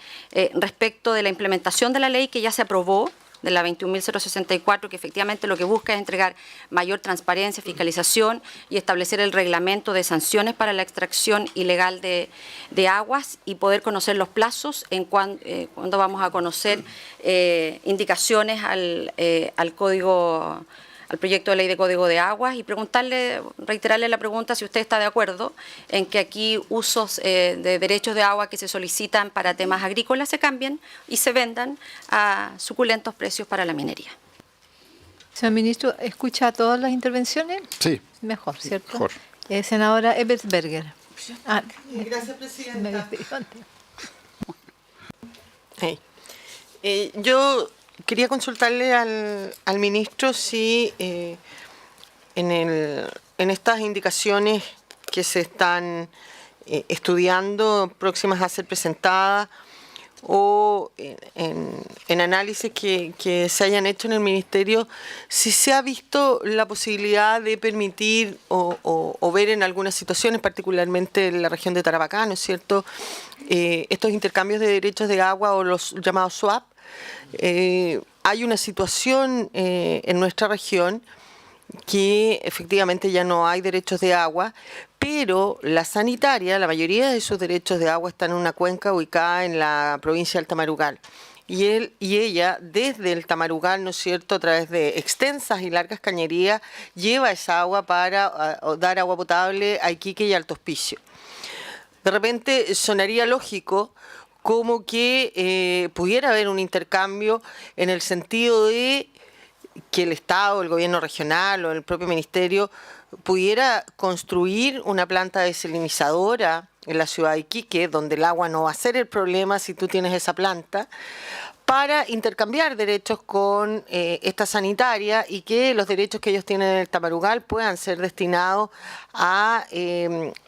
respecto de la implementación de la ley que ya se aprobó, de la 21.064, que efectivamente lo que busca es entregar mayor transparencia, fiscalización y establecer el reglamento de sanciones para la extracción ilegal de aguas, y poder conocer los plazos en cuando vamos a conocer indicaciones al código, al proyecto de ley de Código de Aguas, y reiterarle la pregunta si usted está de acuerdo en que aquí usos de derechos de agua que se solicitan para temas agrícolas se cambien y se vendan a suculentos precios para la minería. Señor ministro, ¿escucha todas las intervenciones? Sí. Mejor, ¿cierto? Mejor. Senadora Ebersberger. Gracias, Presidenta. Me despido antes. Yo quería consultarle al ministro si en estas indicaciones que se están estudiando, próximas a ser presentadas, o en análisis que se hayan hecho en el Ministerio, si se ha visto la posibilidad de permitir o ver en algunas situaciones, particularmente en la región de Tarapacá, ¿no es cierto?, estos intercambios de derechos de agua o los llamados swap. Hay una situación en nuestra región que efectivamente ya no hay derechos de agua, pero la sanitaria, la mayoría de esos derechos de agua están en una cuenca ubicada en la provincia de Alta Marugal. y él y ella desde el Tamarugal, ¿no es cierto?, a través de extensas y largas cañerías, lleva esa agua para dar agua potable a Iquique y Alto Hospicio. De repente sonaría lógico como que pudiera haber un intercambio en el sentido de que el Estado, el gobierno regional o el propio ministerio pudiera construir una planta desalinizadora en la ciudad de Iquique, donde el agua no va a ser el problema si tú tienes esa planta, para intercambiar derechos con esta sanitaria y que los derechos que ellos tienen en el Tamarugal puedan ser destinados a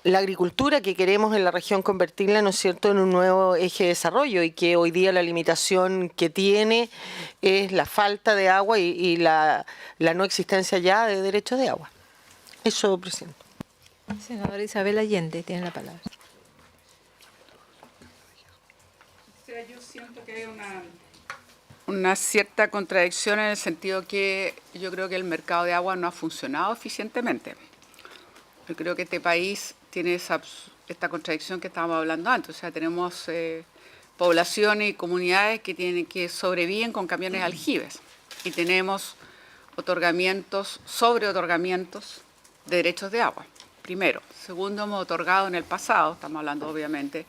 la agricultura que queremos en la región convertirla, ¿no es cierto?, en un nuevo eje de desarrollo, y que hoy día la limitación que tiene es la falta de agua y la no existencia ya de derechos de agua. Eso, presidente. Senadora Isabel Allende tiene la palabra. Yo siento que hay una cierta contradicción en el sentido que yo creo que el mercado de agua no ha funcionado eficientemente. Yo creo que este país tiene esta contradicción que estábamos hablando antes. O sea, tenemos poblaciones y comunidades que sobreviven con camiones aljibes, y tenemos sobre otorgamientos de derechos de agua. Primero. Segundo, hemos otorgado en el pasado, estamos hablando obviamente,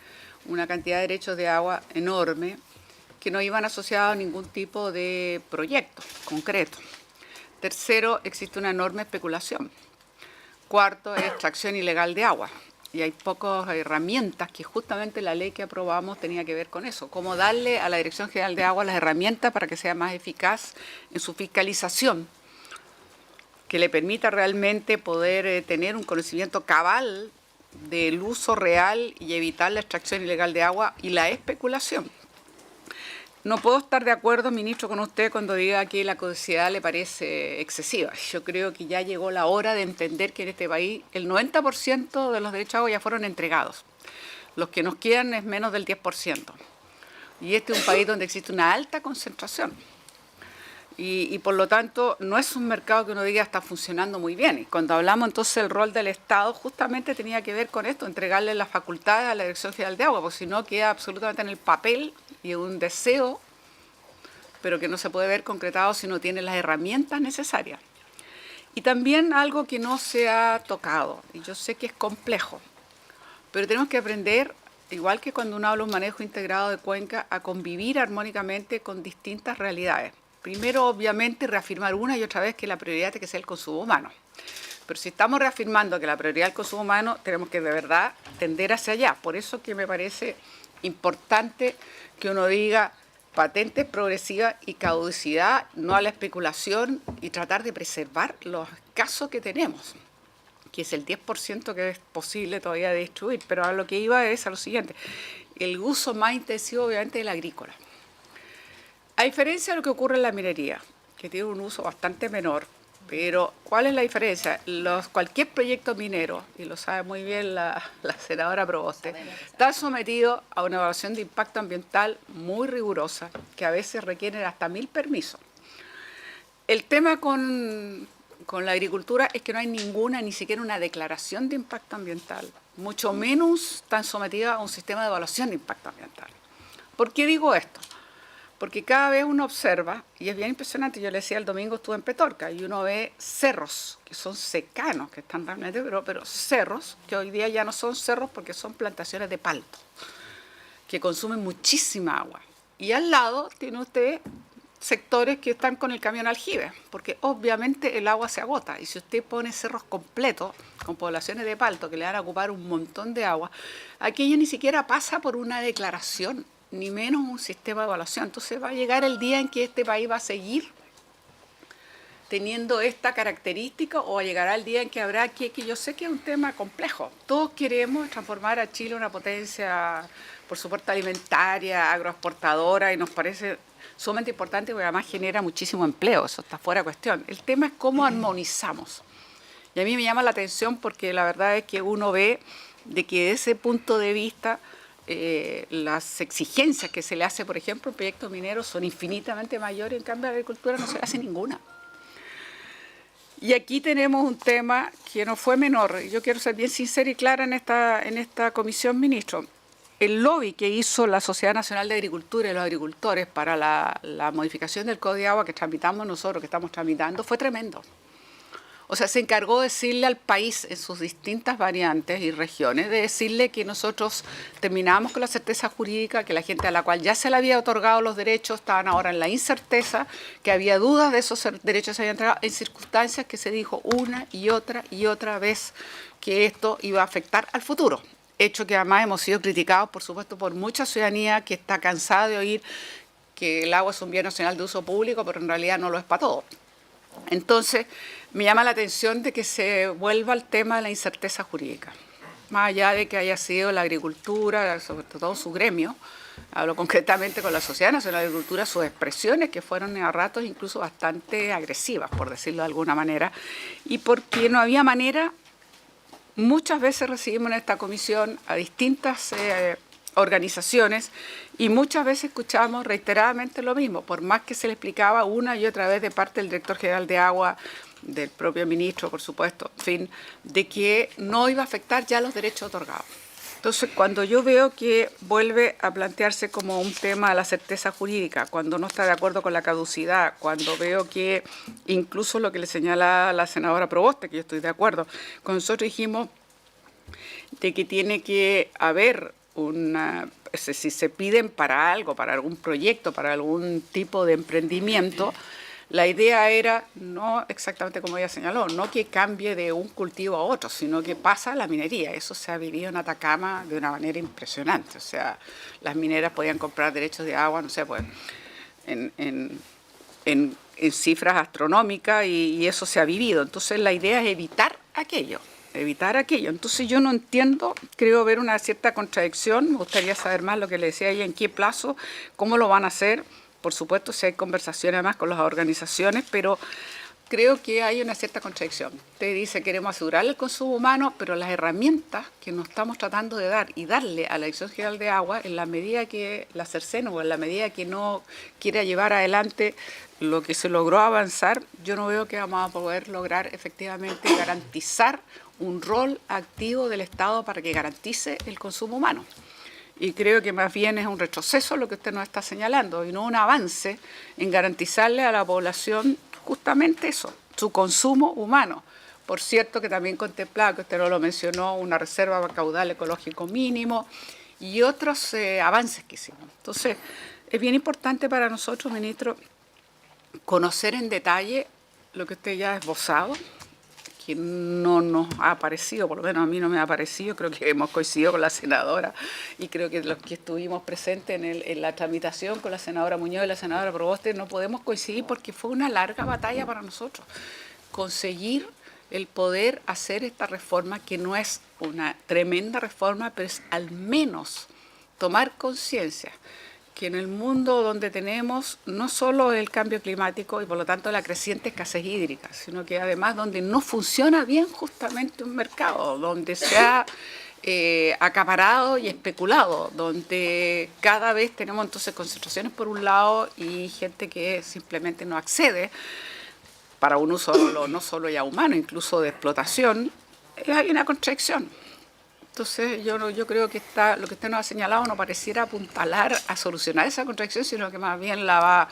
una cantidad de derechos de agua enorme que no iban asociados a ningún tipo de proyecto concreto. Tercero, existe una enorme especulación. Cuarto, extracción ilegal de agua. Y hay pocas herramientas que justamente la ley que aprobamos tenía que ver con eso. Cómo darle a la Dirección General de Agua las herramientas para que sea más eficaz en su fiscalización, que le permita realmente poder tener un conocimiento cabal del uso real y evitar la extracción ilegal de agua y la especulación. No puedo estar de acuerdo, ministro, con usted cuando diga que la caducidad le parece excesiva. Yo creo que ya llegó la hora de entender que en este país el 90% de los derechos de agua ya fueron entregados. Los que nos quedan es menos del 10%. Y este es un país donde existe una alta concentración. Y por lo tanto no es un mercado que uno diga está funcionando muy bien. Y cuando hablamos entonces del rol del Estado, justamente tenía que ver con esto, entregarle las facultades a la Dirección General de Agua, porque si no queda absolutamente en el papel y un deseo, pero que no se puede ver concretado si no tiene las herramientas necesarias. Y también algo que no se ha tocado, y yo sé que es complejo, pero tenemos que aprender, igual que cuando uno habla de un manejo integrado de cuenca, a convivir armónicamente con distintas realidades. Primero, obviamente, reafirmar una y otra vez que la prioridad tiene que ser el consumo humano. Pero si estamos reafirmando que la prioridad es el consumo humano, tenemos que de verdad tender hacia allá. Por eso que me parece importante que uno diga patentes progresivas y caducidad, no a la especulación, y tratar de preservar los casos que tenemos, que es el 10% que es posible todavía de destruir. Pero a lo que iba es a lo siguiente, el uso más intensivo obviamente del agrícola. A diferencia de lo que ocurre en la minería, que tiene un uso bastante menor, pero ¿cuál es la diferencia? Cualquier proyecto minero, y lo sabe muy bien la senadora Proboste, está sometido a una evaluación de impacto ambiental muy rigurosa, que a veces requiere hasta 1000 permisos. El tema con la agricultura es que no hay ninguna, ni siquiera una declaración de impacto ambiental, mucho menos están sometidas a un sistema de evaluación de impacto ambiental. ¿Por qué digo esto? Porque cada vez uno observa, y es bien impresionante, yo le decía el domingo estuve en Petorca, y uno ve cerros, que son secanos, que están realmente, pero cerros, que hoy día ya no son cerros porque son plantaciones de palto, que consumen muchísima agua. Y al lado tiene usted sectores que están con el camión aljibe, porque obviamente el agua se agota, y si usted pone cerros completos, con poblaciones de palto, que le van a ocupar un montón de agua, aquello ni siquiera pasa por una declaración, ni menos un sistema de evaluación. Entonces va a llegar el día en que este país va a seguir teniendo esta característica, o llegará el día en que habrá que yo sé que es un tema complejo. Todos queremos transformar a Chile en una potencia, por supuesto, alimentaria, agroexportadora, y nos parece sumamente importante porque además genera muchísimo empleo, eso está fuera de cuestión. El tema es cómo armonizamos. Y a mí me llama la atención porque la verdad es que uno ve de que desde ese punto de vista las exigencias que se le hace, por ejemplo, a un proyecto minero son infinitamente mayores, en cambio a la agricultura no se le hace ninguna. Y aquí tenemos un tema que no fue menor. Yo quiero ser bien sincera y clara en esta comisión, ministro. el lobby que hizo la Sociedad Nacional de Agricultura y los agricultores para la modificación del Código de Agua que tramitamos nosotros, que estamos tramitando, fue tremendo. O sea, se encargó de decirle al país en sus distintas variantes y regiones, de decirle que nosotros terminábamos con la certeza jurídica, que la gente a la cual ya se le había otorgado los derechos estaban ahora en la incerteza, que había dudas de esos derechos se habían entregado, en circunstancias que se dijo una y otra vez que esto iba a afectar al futuro. Hecho que además hemos sido criticados, por supuesto, por mucha ciudadanía que está cansada de oír que el agua es un bien nacional de uso público, pero en realidad no lo es para todo. Entonces, me llama la atención de que se vuelva al tema de la incerteza jurídica. Más allá de que haya sido la agricultura, sobre todo su gremio, hablo concretamente con la Sociedad Nacional de Agricultura, sus expresiones que fueron a ratos incluso bastante agresivas, por decirlo de alguna manera, y porque no había manera. Muchas veces recibimos en esta comisión a distintas organizaciones y muchas veces escuchamos reiteradamente lo mismo, por más que se le explicaba una y otra vez de parte del director general de Agua, del propio ministro, por supuesto, en fin, de que no iba a afectar ya los derechos otorgados. Entonces, cuando yo veo que vuelve a plantearse como un tema de la certeza jurídica, cuando no está de acuerdo con la caducidad, cuando veo que incluso lo que le señala la senadora Proboste, que yo estoy de acuerdo, cuando nosotros dijimos de que tiene que haber si se piden para algo, para algún proyecto, para algún tipo de emprendimiento, la idea era, no exactamente como ella señaló, no que cambie de un cultivo a otro, sino que pasa a la minería. Eso se ha vivido en Atacama de una manera impresionante. O sea, las mineras podían comprar derechos de agua, no sé, pues, en cifras astronómicas y eso se ha vivido. Entonces, la idea es evitar aquello. Entonces, yo no entiendo, creo ver una cierta contradicción. Me gustaría saber más lo que le decía ella, en qué plazo, cómo lo van a hacer. Por supuesto, si hay conversaciones además con las organizaciones, pero creo que hay una cierta contradicción. Usted dice, queremos asegurar el consumo humano, pero las herramientas que nos estamos tratando de dar y darle a la Dirección General de Agua, en la medida que la cercene o en la medida que no quiera llevar adelante lo que se logró avanzar, yo no veo que vamos a poder lograr efectivamente garantizar un rol activo del Estado para que garantice el consumo humano. Y creo que más bien es un retroceso lo que usted nos está señalando y no un avance en garantizarle a la población justamente eso, su consumo humano. Por cierto, que también contemplaba, que usted no lo mencionó, una reserva caudal ecológico mínimo y otros avances que hicimos. Entonces, es bien importante para nosotros, ministro, conocer en detalle lo que usted ya ha esbozado, que no nos ha aparecido, por lo menos a mí no me ha aparecido, creo que hemos coincidido con la senadora y creo que los que estuvimos presentes en la tramitación con la senadora Muñoz y la senadora Proboste no podemos coincidir porque fue una larga batalla para nosotros conseguir el poder hacer esta reforma, que no es una tremenda reforma, pero es al menos tomar conciencia que en el mundo donde tenemos no solo el cambio climático y por lo tanto la creciente escasez hídrica, sino que además donde no funciona bien justamente un mercado, donde se ha acaparado y especulado, donde cada vez tenemos entonces concentraciones por un lado y gente que simplemente no accede para un uso no solo ya humano, incluso de explotación, hay una contradicción. Entonces, yo creo que lo que usted nos ha señalado no pareciera apuntalar a solucionar esa contradicción, sino que más bien la va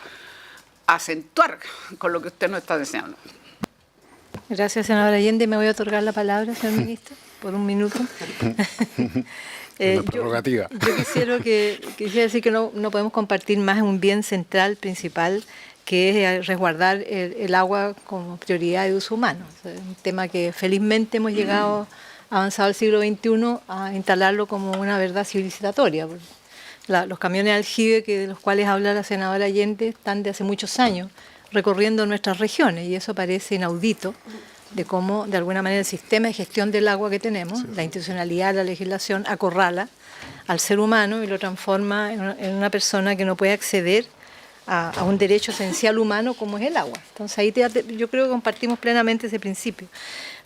a acentuar con lo que usted nos está enseñando. Gracias, senadora Allende. Me voy a otorgar la palabra, señor ministro, por un minuto. Prerrogativa. Yo quisiera decir que no podemos compartir más un bien central, principal, que es resguardar el agua como prioridad de uso humano. O sea, un tema que felizmente hemos llegado avanzado el siglo XXI a instalarlo como una verdad civilizatoria. Los camiones aljibe de los cuales habla la senadora Allende están de hace muchos años recorriendo nuestras regiones y eso parece inaudito de cómo de alguna manera el sistema de gestión del agua que tenemos, la institucionalidad, la legislación, acorrala al ser humano y lo transforma en una persona que no puede acceder a un derecho esencial humano como es el agua. Entonces ahí yo creo que compartimos plenamente ese principio.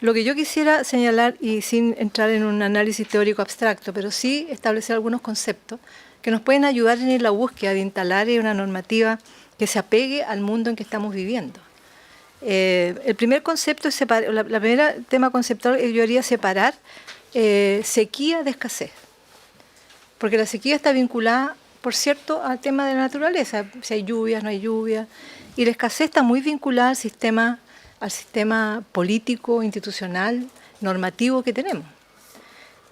Lo que yo quisiera señalar, y sin entrar en un análisis teórico abstracto, pero sí establecer algunos conceptos que nos pueden ayudar en la búsqueda de instalar una normativa que se apegue al mundo en que estamos viviendo. El primer concepto es la primera tema conceptual que yo haría separar sequía de escasez. porque la sequía está vinculada, por cierto, al tema de la naturaleza, si hay lluvias, no hay lluvias, y la escasez está muy vinculada al sistema político, institucional, normativo que tenemos.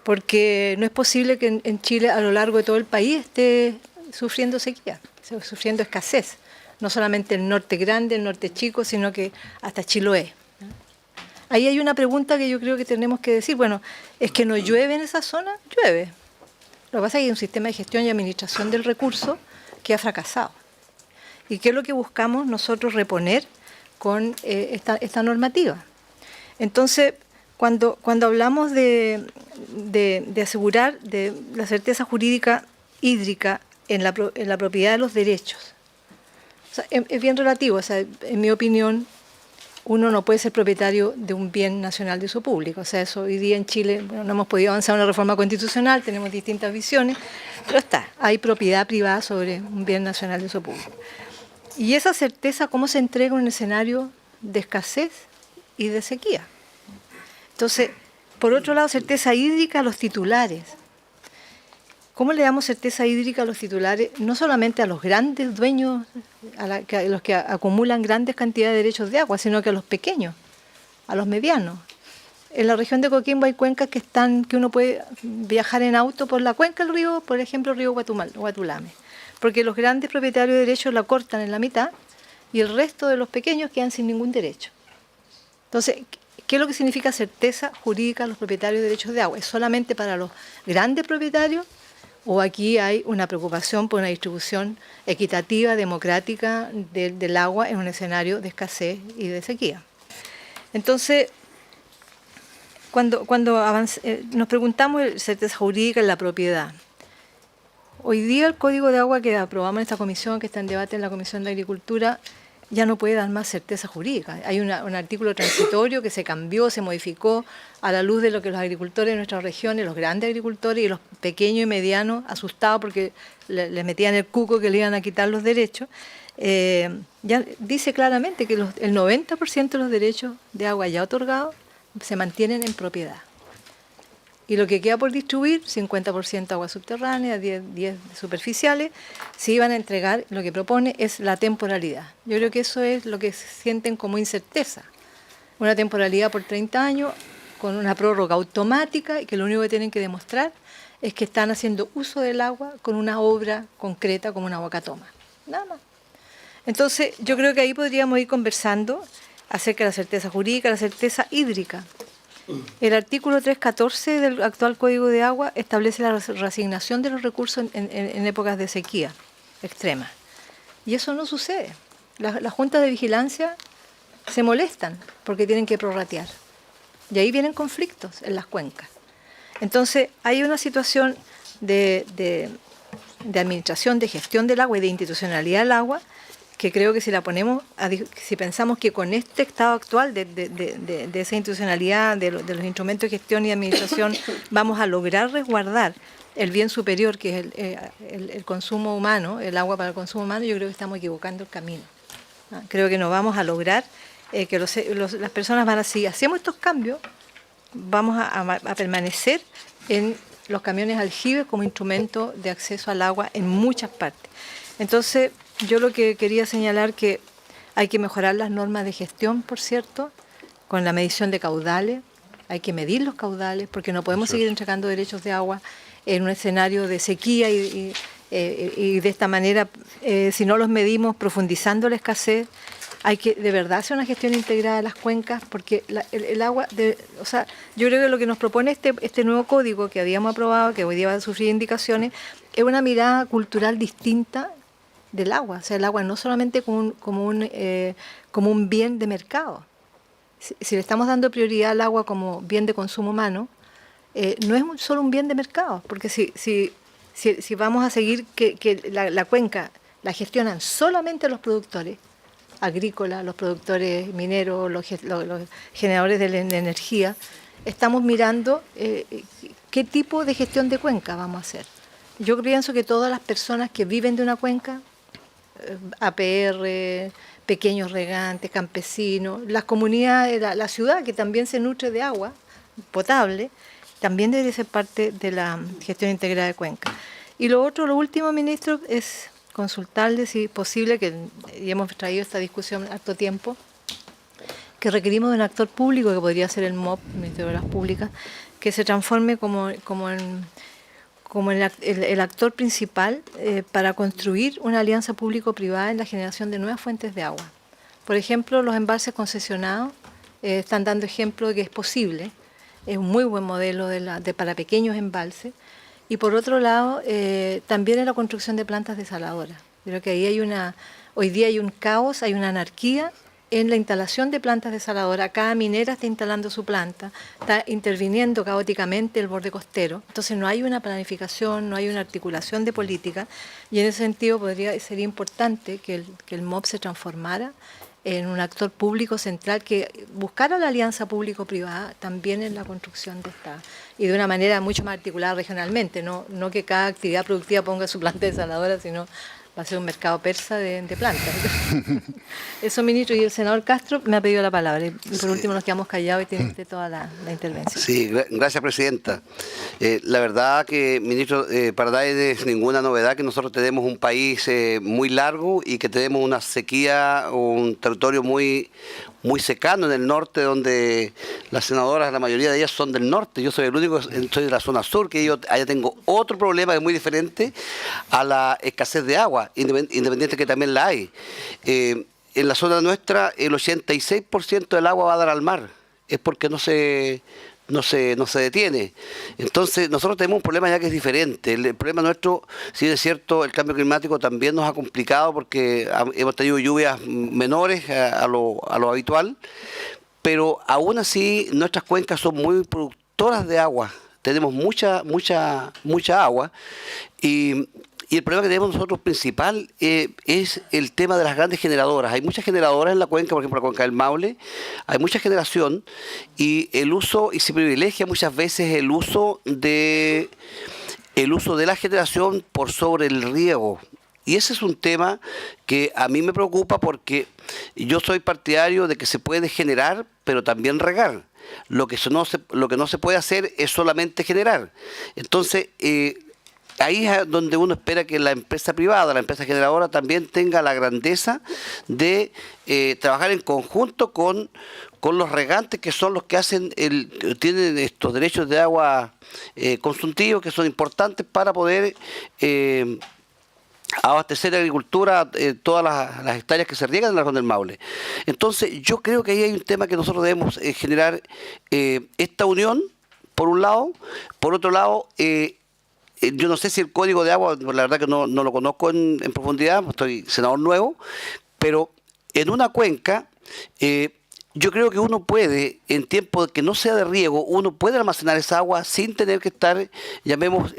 Porque no es posible que en Chile, a lo largo de todo el país, esté sufriendo sequía, sufriendo escasez. No solamente el norte grande, el norte chico, sino que hasta Chiloé. Ahí hay una pregunta que yo creo que tenemos que decir, bueno, ¿es que no llueve en esa zona? Llueve. Lo que pasa es que hay un sistema de gestión y administración del recurso que ha fracasado. ¿Y qué es lo que buscamos nosotros reponer con esta normativa? Entonces, cuando hablamos de asegurar de la certeza jurídica hídrica en la propiedad de los derechos, o sea, es bien relativo. O sea, en mi opinión, uno no puede ser propietario de un bien nacional de uso público. O sea, eso hoy día en Chile, bueno, no hemos podido avanzar en una reforma constitucional, tenemos distintas visiones, pero hay propiedad privada sobre un bien nacional de uso público. Y esa certeza, ¿cómo se entrega en un escenario de escasez y de sequía? Entonces, por otro lado, certeza hídrica a los titulares. ¿Cómo le damos certeza hídrica a los titulares? No solamente a los grandes dueños, a los que acumulan grandes cantidades de derechos de agua, sino que a los pequeños, a los medianos. En la región de Coquimbo hay cuencas que uno puede viajar en auto por la cuenca del río, por ejemplo, el río Guatulame, porque los grandes propietarios de derechos la cortan en la mitad y el resto de los pequeños quedan sin ningún derecho. Entonces, ¿qué es lo que significa certeza jurídica a los propietarios de derechos de agua? ¿Es solamente para los grandes propietarios? ¿O aquí hay una preocupación por una distribución equitativa, democrática del agua en un escenario de escasez y de sequía? Entonces, cuando nos preguntamos certeza jurídica en la propiedad, hoy día el Código de Agua que aprobamos en esta comisión, que está en debate en la Comisión de Agricultura, ya no puede dar más certeza jurídica. Hay un artículo transitorio que se cambió, se modificó a la luz de lo que los agricultores de nuestras regiones, los grandes agricultores y los pequeños y medianos, asustados porque les metían el cuco que le iban a quitar los derechos, ya dice claramente que el 90% de los derechos de agua ya otorgados se mantienen en propiedad. Y lo que queda por distribuir, 50% aguas subterráneas, 10 superficiales, se iban a entregar, lo que propone es la temporalidad. Yo creo que eso es lo que sienten como incerteza. Una temporalidad por 30 años, con una prórroga automática, y que lo único que tienen que demostrar es que están haciendo uso del agua con una obra concreta como una Huacatoma. Nada más. Entonces, yo creo que ahí podríamos ir conversando acerca de la certeza jurídica, la certeza hídrica. El artículo 314 del actual Código de Agua establece la reasignación de los recursos en épocas de sequía extrema. Y eso no sucede. Las juntas de vigilancia se molestan porque tienen que prorratear. Y ahí vienen conflictos en las cuencas. Entonces, hay una situación de administración, de gestión del agua y de institucionalidad del agua que creo que si la ponemos, si pensamos que con este estado actual de esa institucionalidad, de los instrumentos de gestión y administración, vamos a lograr resguardar el bien superior, que es el consumo humano, el agua para el consumo humano, yo creo que estamos equivocando el camino. Creo que no vamos a lograr que las personas van a seguir. Si hacemos estos cambios, vamos a permanecer en los camiones aljibes como instrumento de acceso al agua en muchas partes. Entonces, yo lo que quería señalar que hay que mejorar las normas de gestión, por cierto, con la medición de caudales. Hay que medir los caudales porque no podemos seguir entregando derechos de agua en un escenario de sequía y de esta manera, si no los medimos profundizando la escasez, hay que de verdad hacer una gestión integrada de las cuencas porque el agua, o sea, yo creo que lo que nos propone este nuevo código que habíamos aprobado, que hoy día va a sufrir indicaciones, es una mirada cultural distinta del agua. O sea, el agua no solamente como un bien de mercado. Si le estamos dando prioridad al agua como bien de consumo humano, no es solo un bien de mercado, porque si vamos a seguir que la cuenca la gestionan solamente los productores agrícolas, los productores mineros, los generadores de energía, estamos mirando qué tipo de gestión de cuenca vamos a hacer. Yo pienso que todas las personas que viven de una cuenca, APR, pequeños regantes, campesinos, las comunidades, la ciudad que también se nutre de agua potable, también debe ser parte de la gestión integrada de cuenca. Y lo otro, lo último, ministro, es consultarle si es posible, y hemos traído esta discusión harto tiempo, que requerimos de un actor público, que podría ser el MOP, el Ministerio de Obras Públicas, que se transforme como el actor principal para construir una alianza público-privada en la generación de nuevas fuentes de agua. Por ejemplo, los embalses concesionados están dando ejemplo de que es posible, es un muy buen modelo para pequeños embalses, y por otro lado, también en la construcción de plantas desaladoras. Creo que ahí hoy día hay un caos, hay una anarquía en la instalación de plantas desaladoras. Cada minera está instalando su planta, está interviniendo caóticamente el borde costero. Entonces no hay una planificación, no hay una articulación de política, y en ese sentido sería importante que el MOP se transformara en un actor público central que buscara la alianza público-privada también en la construcción de esta, y de una manera mucho más articulada regionalmente, no que cada actividad productiva ponga su planta desaladora, sino va a ser un mercado persa de plantas. Eso, ministro, y el senador Castro me ha pedido la palabra. Y por último nos quedamos callados y tiene usted toda la intervención. Sí, gracias, presidenta. La verdad que, ministro, para dar es ninguna novedad que nosotros tenemos un país muy largo y que tenemos una sequía, un territorio muy secano en el norte, donde las senadoras, la mayoría de ellas son del norte. Yo soy el único, soy de la zona sur, que yo allá tengo otro problema que es muy diferente a la escasez de agua, independiente que también la hay. En la zona nuestra, el 86% del agua va a dar al mar. Es porque no se detiene. Entonces, nosotros tenemos un problema ya que es diferente. El problema nuestro, si es cierto, el cambio climático también nos ha complicado porque hemos tenido lluvias menores a lo habitual, pero aún así nuestras cuencas son muy productoras de agua. Tenemos mucha agua y el problema que tenemos nosotros principal es el tema de las grandes generadoras. Hay muchas generadoras en la cuenca, por ejemplo, la cuenca del Maule, hay mucha generación y se privilegia muchas veces el uso de la generación por sobre el riego. Y ese es un tema que a mí me preocupa porque yo soy partidario de que se puede generar, pero también regar. Lo que no se puede hacer es solamente generar. Entonces, ahí es donde uno espera que la empresa privada, la empresa generadora, también tenga la grandeza de trabajar en conjunto con los regantes, que son los que tienen estos derechos de agua consultivos, que son importantes para poder abastecer la agricultura, todas las hectáreas que se riegan en la región del Maule. Entonces, yo creo que ahí hay un tema que nosotros debemos generar esta unión, por un lado. Por otro lado, yo no sé si el código de agua, la verdad que no lo conozco en profundidad, estoy senador nuevo, pero en una cuenca, yo creo que uno puede, en tiempo que no sea de riego, uno puede almacenar esa agua sin tener que estar, llamemos,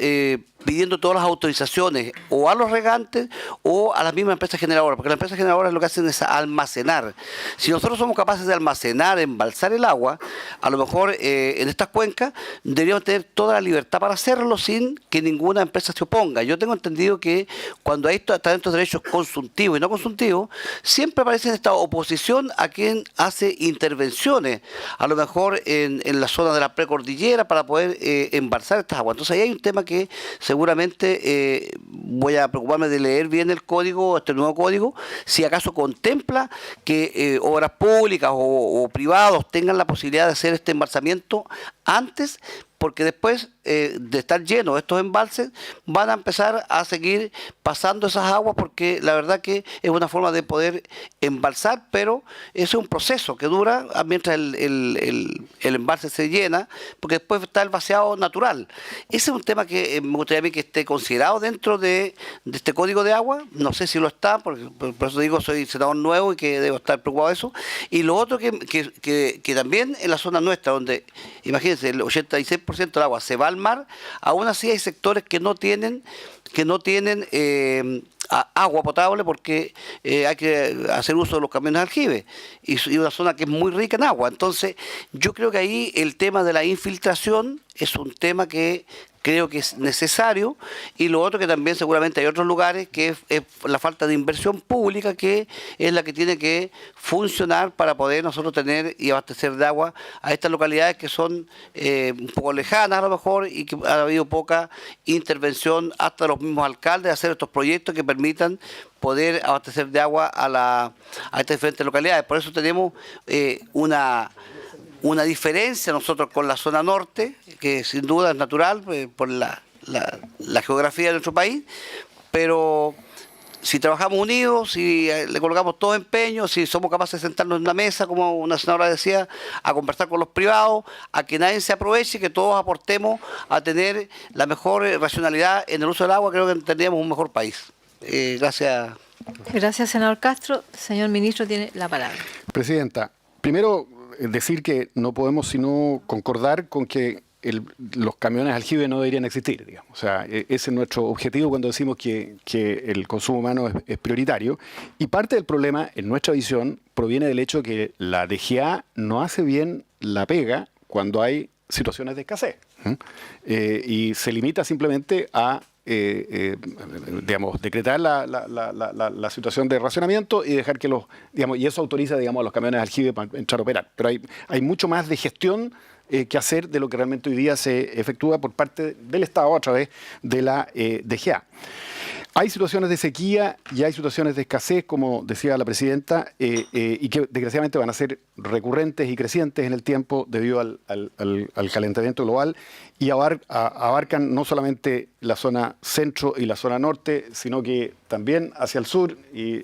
pidiendo todas las autorizaciones o a los regantes o a las mismas empresas generadoras, porque las empresas generadoras lo que hacen es almacenar. Si nosotros somos capaces de almacenar, embalsar el agua, a lo mejor en estas cuencas deberíamos tener toda la libertad para hacerlo sin que ninguna empresa se oponga. Yo tengo entendido que cuando hay estos derechos consultivos y no consultivos, siempre aparece esta oposición a quien hace intervenciones, a lo mejor en la zona de la precordillera para poder embalsar estas aguas. Entonces ahí hay un tema que seguramente voy a preocuparme de leer bien el código, este nuevo código, si acaso contempla que obras públicas o privados tengan la posibilidad de hacer este embalsamiento antes, porque después de estar llenos estos embalses van a empezar a seguir pasando esas aguas, porque la verdad que es una forma de poder embalsar, pero es un proceso que dura mientras el embalse se llena, porque después está el vaciado natural. Ese es un tema que me gustaría a mí que esté considerado dentro de este código de agua. No sé si lo está, porque por eso digo, soy senador nuevo y que debo estar preocupado de eso. Y lo otro que también en la zona nuestra, donde, imagínense, el 86% del agua se va al mar, aún así hay sectores que no tienen agua potable porque hay que hacer uso de los camiones de aljibe y una zona que es muy rica en agua. Entonces, yo creo que ahí el tema de la infiltración es un tema que creo que es necesario, y lo otro que también seguramente hay otros lugares que es la falta de inversión pública, que es la que tiene que funcionar para poder nosotros tener y abastecer de agua a estas localidades que son un poco lejanas a lo mejor y que ha habido poca intervención hasta los mismos alcaldes hacer estos proyectos que permitan poder abastecer de agua a estas diferentes localidades. Por eso tenemos una diferencia nosotros con la zona norte, que sin duda es natural por la geografía de nuestro país, pero si trabajamos unidos, si le colocamos todo empeño, si somos capaces de sentarnos en una mesa, como una senadora decía, a conversar con los privados, a que nadie se aproveche, que todos aportemos a tener la mejor racionalidad en el uso del agua, creo que tendríamos un mejor país. Gracias. Gracias, senador Castro. Señor ministro, tiene la palabra. Presidenta, primero decir que no podemos sino concordar con que los camiones aljibe no deberían existir, digamos. O sea, ese es nuestro objetivo cuando decimos que el consumo humano es prioritario. Y parte del problema, en nuestra visión, proviene del hecho que la DGA no hace bien la pega cuando hay situaciones de escasez. Y se limita simplemente a digamos, decretar la situación de racionamiento y dejar que y eso autoriza, digamos, a los camiones aljibe para entrar a operar. Pero hay mucho más de gestión que hacer de lo que realmente hoy día se efectúa por parte del Estado a través de la DGA. Hay situaciones de sequía y hay situaciones de escasez, como decía la presidenta, y que desgraciadamente van a ser recurrentes y crecientes en el tiempo debido al calentamiento global y abarcan no solamente la zona centro y la zona norte, sino que también hacia el sur. Y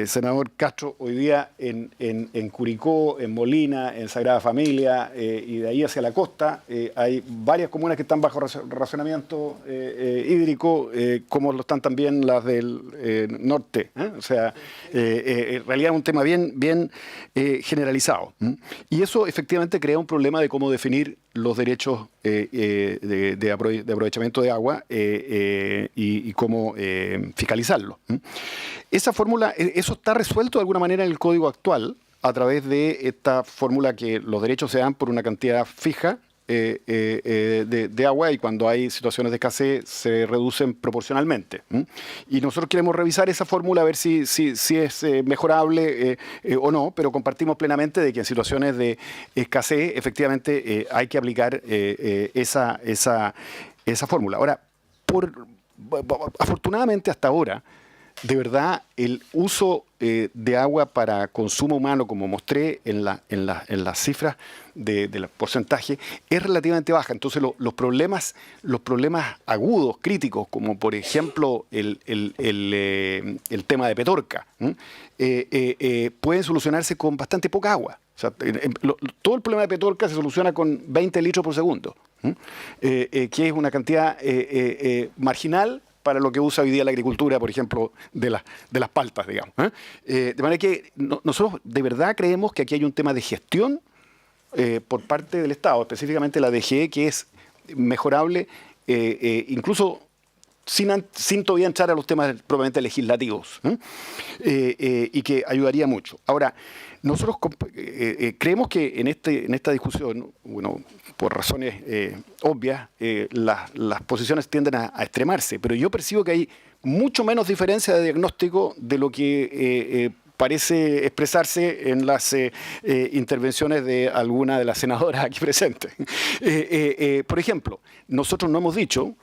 senador Castro, hoy día en Curicó, en Molina, en Sagrada Familia y de ahí hacia la costa, hay varias comunas que están bajo racionamiento hídrico, como lo están también las del norte. O sea, en realidad es un tema bien generalizado. Y eso efectivamente crea un problema de cómo definir los derechos de aprovechamiento de agua y cómo fiscalizarlo. Esa fórmula, eso está resuelto de alguna manera en el código actual a través de esta fórmula que los derechos se dan por una cantidad fija de agua y cuando hay situaciones de escasez se reducen proporcionalmente. Y nosotros queremos revisar esa fórmula a ver si es mejorable o no, pero compartimos plenamente de que en situaciones de escasez efectivamente hay que aplicar esa fórmula. Ahora, afortunadamente hasta ahora, de verdad, el uso de agua para consumo humano, como mostré en las cifras del porcentaje, es relativamente baja. Entonces, los problemas agudos, críticos, como por ejemplo el tema de Petorca, pueden solucionarse con bastante poca agua. O sea, todo el problema de Petorca se soluciona con 20 litros por segundo, que es una cantidad marginal para lo que usa hoy día la agricultura, por ejemplo, de las paltas, digamos. De manera que nosotros de verdad creemos que aquí hay un tema de gestión por parte del Estado, específicamente la DGE, que es mejorable, incluso sin todavía entrar a los temas propiamente legislativos, y que ayudaría mucho. Ahora, nosotros creemos que en esta discusión, bueno, por razones obvias, las posiciones tienden a extremarse, pero yo percibo que hay mucho menos diferencia de diagnóstico de lo que parece expresarse en las intervenciones de alguna de las senadoras aquí presentes. Por ejemplo, nosotros no hemos dicho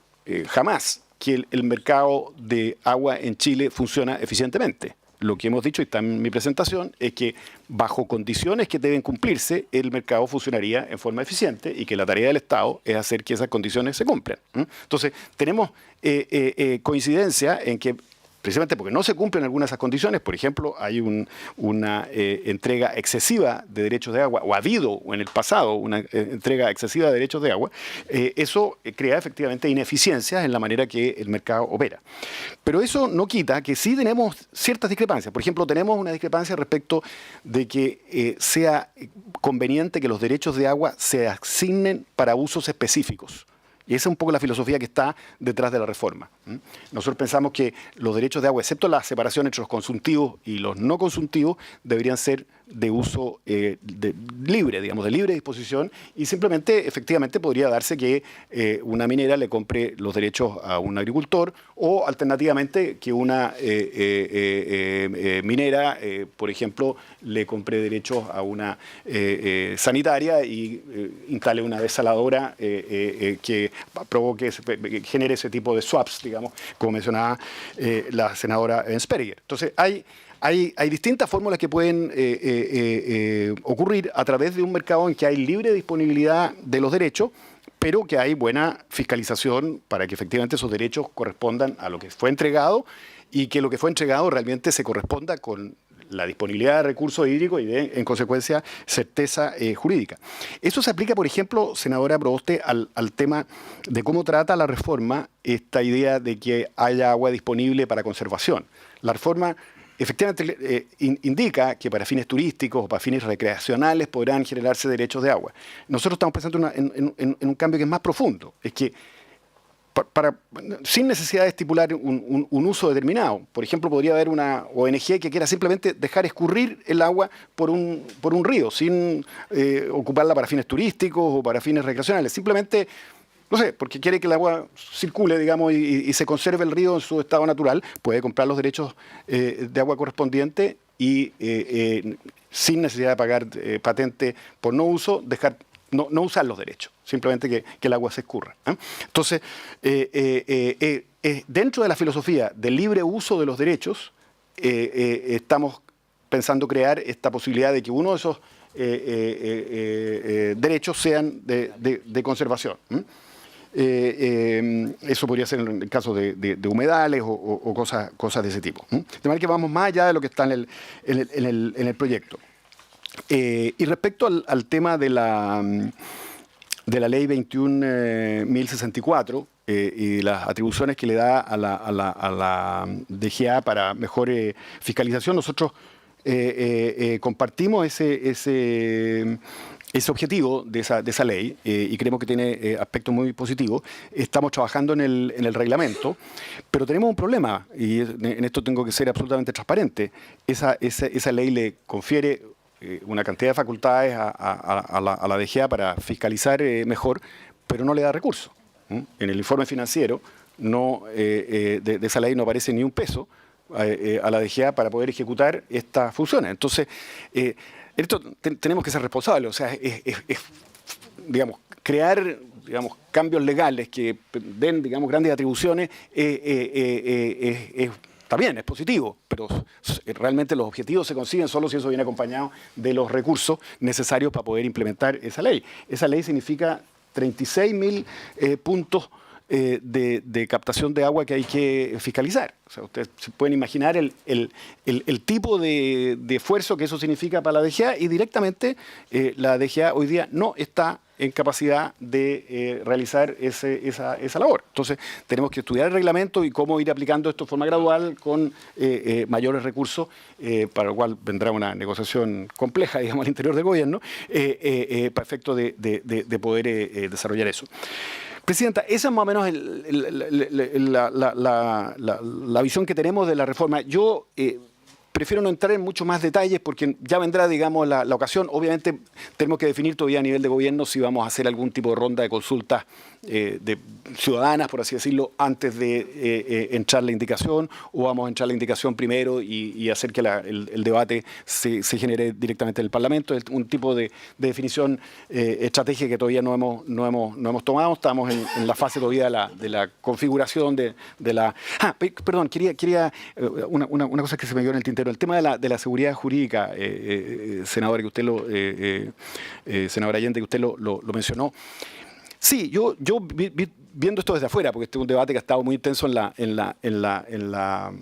jamás que el mercado de agua en Chile funciona eficientemente. Lo que hemos dicho, y está en mi presentación, es que bajo condiciones que deben cumplirse, el mercado funcionaría en forma eficiente y que la tarea del Estado es hacer que esas condiciones se cumplan. Entonces, tenemos coincidencia en que, precisamente porque no se cumplen algunas de esas condiciones, por ejemplo, hay una entrega excesiva de derechos de agua, o ha habido en el pasado una entrega excesiva de derechos de agua, eso crea efectivamente ineficiencias en la manera que el mercado opera. Pero eso no quita que sí tenemos ciertas discrepancias. Por ejemplo, tenemos una discrepancia respecto de que sea conveniente que los derechos de agua se asignen para usos específicos. Y esa es un poco la filosofía que está detrás de la reforma. Nosotros pensamos que los derechos de agua, excepto la separación entre los consuntivos y los no consuntivos, deberían ser de uso libre, digamos, de libre disposición, y simplemente, efectivamente, podría darse que una minera le compre los derechos a un agricultor, o alternativamente que una minera, por ejemplo, le compre derechos a una sanitaria y instale una desaladora que provoque, que genere ese tipo de swaps, digamos, como mencionaba la senadora Ensperger. Entonces, hay distintas fórmulas que pueden ocurrir a través de un mercado en que hay libre disponibilidad de los derechos, pero que hay buena fiscalización para que efectivamente esos derechos correspondan a lo que fue entregado y que lo que fue entregado realmente se corresponda con la disponibilidad de recursos hídricos y en consecuencia, certeza jurídica. Eso se aplica, por ejemplo, senadora Proboste, al tema de cómo trata la reforma esta idea de que haya agua disponible para conservación. La reforma efectivamente indica que para fines turísticos o para fines recreacionales podrán generarse derechos de agua. Nosotros estamos pensando en un cambio que es más profundo. Es que sin necesidad de estipular un uso determinado. Por ejemplo, podría haber una ONG que quiera simplemente dejar escurrir el agua por un río, sin ocuparla para fines turísticos o para fines recreacionales. Simplemente, no sé, porque quiere que el agua circule, digamos, y se conserve el río en su estado natural, puede comprar los derechos de agua correspondientes y sin necesidad de pagar patente por no uso, dejar no usar los derechos, simplemente que el agua se escurra. Entonces, dentro de la filosofía del libre uso de los derechos, estamos pensando crear esta posibilidad de que uno de esos derechos sean de conservación. Eso podría ser en el caso de humedales o cosas de ese tipo. De manera que vamos más allá de lo que está en el proyecto. Y respecto al tema de la ley 21.064 y las atribuciones que le da a la DGA para mejor fiscalización, nosotros compartimos ese objetivo de esa ley y creemos que tiene aspectos muy positivos. Estamos trabajando en el reglamento, pero tenemos un problema, y en esto tengo que ser absolutamente transparente. Esa ley le confiere una cantidad de facultades a la DGA para fiscalizar mejor, pero no le da recursos. En el informe financiero de esa ley no aparece ni un peso a la DGA para poder ejecutar estas funciones. Entonces, esto tenemos que ser responsables, o sea, digamos, crear, digamos, cambios legales que den, digamos, grandes atribuciones está bien, es positivo, pero realmente los objetivos se consiguen solo si eso viene acompañado de los recursos necesarios para poder implementar esa ley. Esa ley significa 36.000 puntos de captación de agua que hay que fiscalizar. O sea, ustedes se pueden imaginar el tipo de esfuerzo que eso significa para la DGA, y directamente la DGA hoy día no está en capacidad de realizar esa labor. Entonces, tenemos que estudiar el reglamento y cómo ir aplicando esto de forma gradual con mayores recursos, para lo cual vendrá una negociación compleja, digamos, al interior del gobierno, para efecto de poder desarrollar eso. Presidenta, esa es más o menos la visión que tenemos de la reforma. Yo prefiero no entrar en mucho más detalles porque ya vendrá, digamos, la ocasión. Obviamente tenemos que definir todavía a nivel de gobierno si vamos a hacer algún tipo de ronda de consultas de ciudadanas, por así decirlo, antes de entrar la indicación, o vamos a entrar la indicación primero y hacer que el debate se genere directamente en el Parlamento. Es un tipo de definición estratégica que todavía no hemos tomado. Estamos en la fase todavía de la configuración de la... Perdón, quería una cosa que se me quedó en el tintero. El tema de la seguridad jurídica, senadora, que usted senadora Allende, que usted lo mencionó. Sí, yo viendo esto desde afuera, porque este es un debate que ha estado muy intenso en la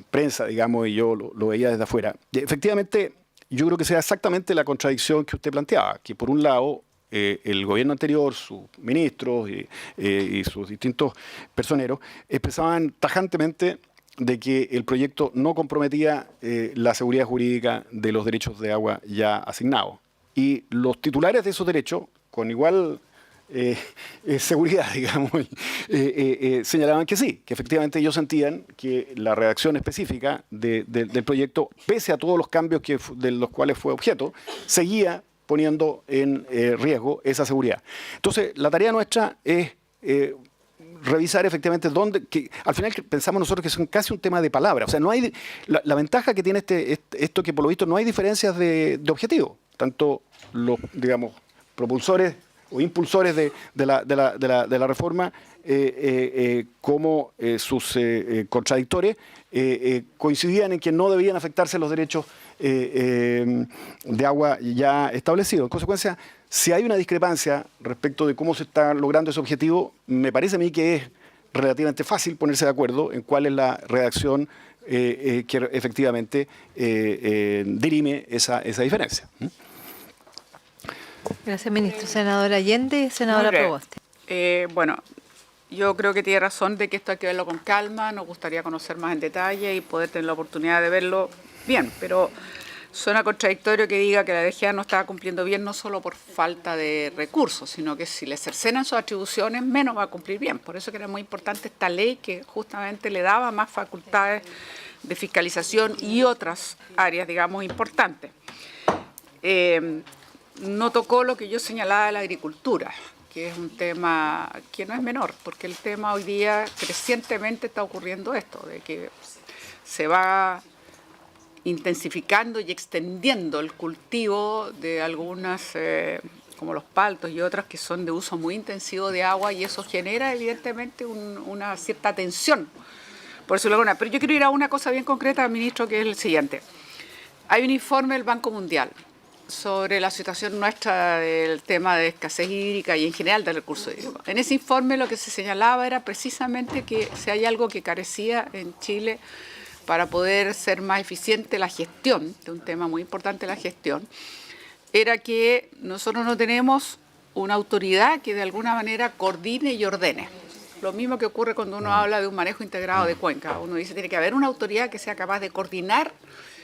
prensa, digamos, y yo lo veía desde afuera. Y efectivamente, yo creo que sea exactamente la contradicción que usted planteaba, que por un lado el gobierno anterior, sus ministros y sus distintos personeros expresaban tajantemente de que el proyecto no comprometía la seguridad jurídica de los derechos de agua ya asignados. Y los titulares de esos derechos, con igual seguridad, digamos, señalaban que sí, que efectivamente ellos sentían que la redacción específica del proyecto, pese a todos los cambios de los cuales fue objeto, seguía poniendo en riesgo esa seguridad. Entonces, la tarea nuestra es revisar efectivamente dónde, que al final pensamos nosotros que son casi un tema de palabra. O sea, no hay la ventaja que tiene esto que por lo visto no hay diferencias de objetivo. Tanto los, digamos, propulsores o impulsores de la reforma como sus contradictores coincidían en que no debían afectarse los derechos de agua ya establecidos. En consecuencia, si hay una discrepancia respecto de cómo se está logrando ese objetivo, me parece a mí que es relativamente fácil ponerse de acuerdo en cuál es la redacción que efectivamente dirime esa diferencia. Gracias, ministro. Senadora Allende, senadora Proboste. Bueno, yo creo que tiene razón de que esto hay que verlo con calma, nos gustaría conocer más en detalle y poder tener la oportunidad de verlo bien, pero suena contradictorio que diga que la DGA no estaba cumpliendo bien, no solo por falta de recursos, sino que si le cercenan sus atribuciones, menos va a cumplir bien. Por eso que era muy importante esta ley que justamente le daba más facultades de fiscalización y otras áreas, digamos, importantes. No tocó lo que yo señalaba de la agricultura, que es un tema que no es menor, porque el tema hoy día crecientemente está ocurriendo esto, de que se va intensificando y extendiendo el cultivo de algunas, como los paltos y otras que son de uso muy intensivo de agua, y eso genera evidentemente una cierta tensión, por decirlo alguna. Pero yo quiero ir a una cosa bien concreta, ministro, que es el siguiente. Hay un informe del Banco Mundial sobre la situación nuestra del tema de escasez hídrica y en general del recurso hídrico. En ese informe lo que se señalaba era precisamente que si hay algo que carecía en Chile para poder ser más eficiente la gestión, de un tema muy importante la gestión, era que nosotros no tenemos una autoridad que de alguna manera coordine y ordene. Lo mismo que ocurre cuando uno habla de un manejo integrado de cuenca. Uno dice que tiene que haber una autoridad que sea capaz de coordinar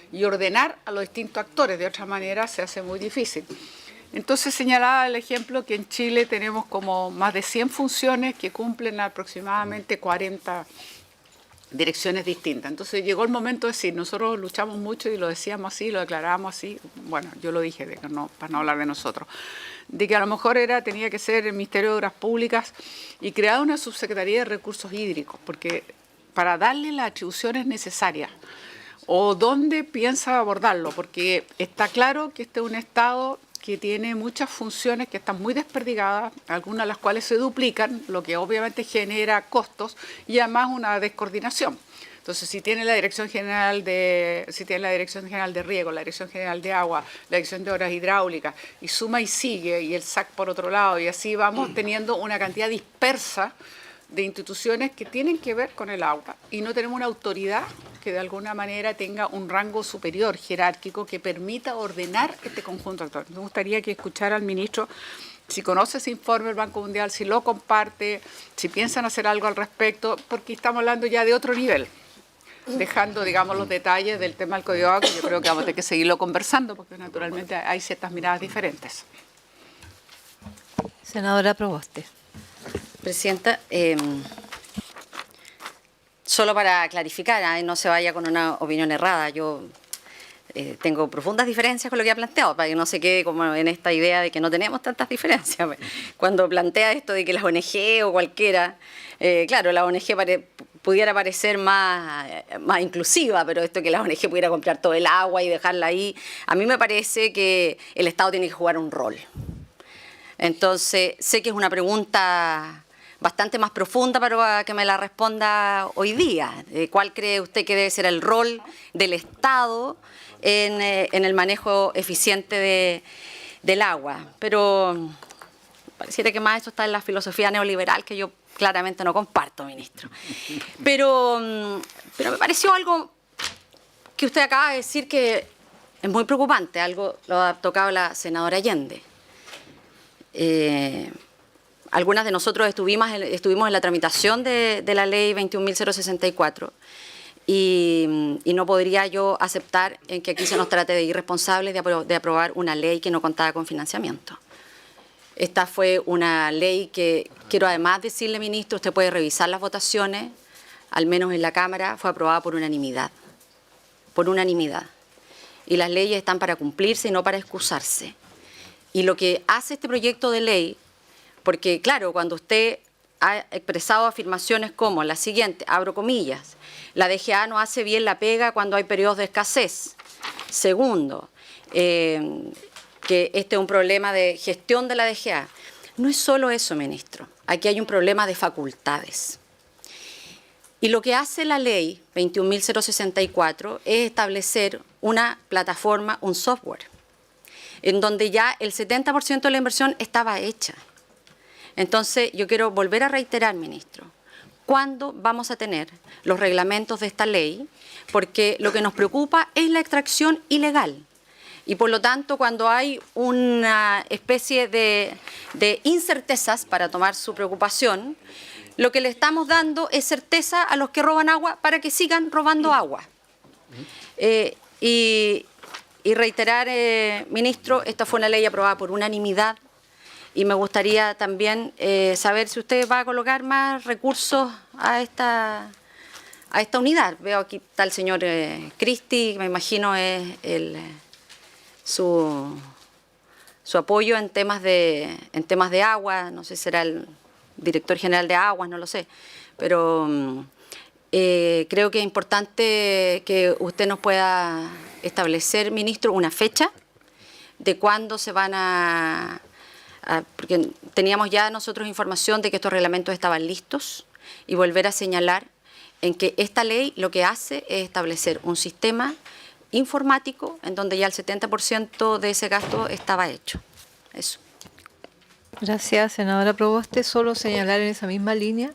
y ordenar a los distintos actores, de otra manera se hace muy difícil. Entonces señalaba el ejemplo que en Chile tenemos como más de 100 funciones que cumplen aproximadamente 40 direcciones distintas. Entonces llegó el momento de decir, nosotros luchamos mucho y lo decíamos así, lo declarábamos así, bueno, yo lo dije, de que no, para no hablar de nosotros, de que a lo mejor tenía que ser el Ministerio de Obras Públicas y crear una subsecretaría de recursos hídricos, porque para darle las atribuciones necesarias, o dónde piensa abordarlo, porque está claro que este es un Estado que tiene muchas funciones que están muy desperdigadas, algunas de las cuales se duplican, lo que obviamente genera costos y además una descoordinación. Entonces, si tiene la Dirección General de Riego, la Dirección General de Agua, la Dirección de Obras Hidráulicas, y suma y sigue, y el SAC por otro lado, y así vamos teniendo una cantidad dispersa de instituciones que tienen que ver con el agua y no tenemos una autoridad que de alguna manera tenga un rango superior jerárquico que permita ordenar este conjunto de actores. Me gustaría que escuchara al ministro si conoce ese informe del Banco Mundial, si lo comparte, si piensan hacer algo al respecto, porque estamos hablando ya de otro nivel, dejando, digamos, los detalles del tema del Código de Agua, que yo creo que vamos a tener que seguirlo conversando, porque naturalmente hay ciertas miradas diferentes. Senadora Proboste. Presidenta, solo para clarificar, no se vaya con una opinión errada, yo tengo profundas diferencias con lo que ha planteado, para que no se quede como en esta idea de que no tenemos tantas diferencias. Cuando plantea esto de que las ONG o cualquiera, claro, la ONG pudiera parecer más inclusiva, pero esto que la ONG pudiera comprar todo el agua y dejarla ahí, a mí me parece que el Estado tiene que jugar un rol. Entonces, sé que es una pregunta bastante más profunda para que me la responda hoy día. ¿Cuál cree usted que debe ser el rol del Estado en el manejo eficiente del agua? Pero pareciera que más esto está en la filosofía neoliberal que yo claramente no comparto, ministro. Pero me pareció algo que usted acaba de decir que es muy preocupante, algo lo ha tocado la senadora Allende. Algunas de nosotros estuvimos en la tramitación de la ley 21.064 y no podría yo aceptar en que aquí se nos trate de irresponsables de aprobar una ley que no contaba con financiamiento. Esta fue una ley que, quiero además decirle, ministro, usted puede revisar las votaciones, al menos en la Cámara, fue aprobada por unanimidad. Por unanimidad. Y las leyes están para cumplirse y no para excusarse. Y lo que hace este proyecto de ley, porque claro, cuando usted ha expresado afirmaciones como la siguiente, abro comillas, la DGA no hace bien la pega cuando hay periodos de escasez. Segundo, que este es un problema de gestión de la DGA. No es solo eso, ministro. Aquí hay un problema de facultades. Y lo que hace la ley 21.064 es establecer una plataforma, un software, en donde ya el 70% de la inversión estaba hecha. Entonces, yo quiero volver a reiterar, ministro, ¿cuándo vamos a tener los reglamentos de esta ley? Porque lo que nos preocupa es la extracción ilegal. Y por lo tanto, cuando hay una especie de incertezas, para tomar su preocupación, lo que le estamos dando es certeza a los que roban agua para que sigan robando agua. Y reiterar, ministro, esta fue una ley aprobada por unanimidad y me gustaría también saber si usted va a colocar más recursos a esta unidad. Veo aquí está el señor Cristi, me imagino es su apoyo en temas de agua, no sé si será el director general de aguas, no lo sé, pero creo que es importante que usted nos pueda establecer, ministro, una fecha de cuándo se van porque teníamos ya nosotros información de que estos reglamentos estaban listos y volver a señalar en que esta ley lo que hace es establecer un sistema informático en donde ya el 70% de ese gasto estaba hecho. Eso. Gracias, senadora Proboste. Solo señalar en esa misma línea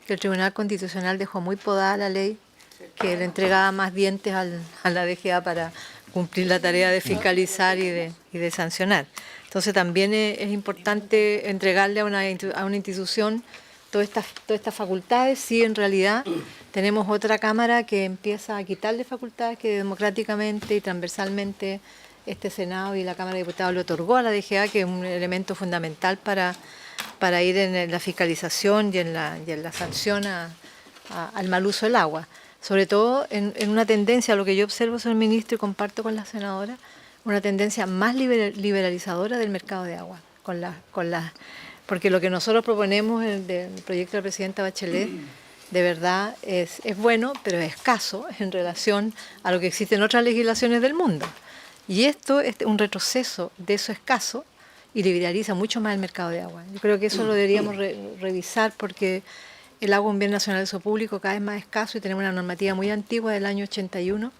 que el Tribunal Constitucional dejó muy podada la ley, que le entregaba más dientes a la DGA para cumplir la tarea de fiscalizar y de sancionar. Entonces también es importante entregarle a una institución todas estas facultades, si en realidad tenemos otra Cámara que empieza a quitarle facultades que democráticamente y transversalmente este Senado y la Cámara de Diputados le otorgó a la DGA, que es un elemento fundamental para ir en la fiscalización y en la sanción al mal uso del agua. Sobre todo en una tendencia, lo que yo observo, señor ministro, y comparto con la senadora, una tendencia más liberalizadora del mercado de agua, porque lo que nosotros proponemos del proyecto de la presidenta Bachelet, de verdad es bueno, pero es escaso en relación a lo que existe en otras legislaciones del mundo. Y esto es un retroceso de eso escaso y liberaliza mucho más el mercado de agua. Yo creo que eso lo deberíamos revisar, porque el agua es un bien nacional de uso público cada vez más escaso y tenemos una normativa muy antigua del año 81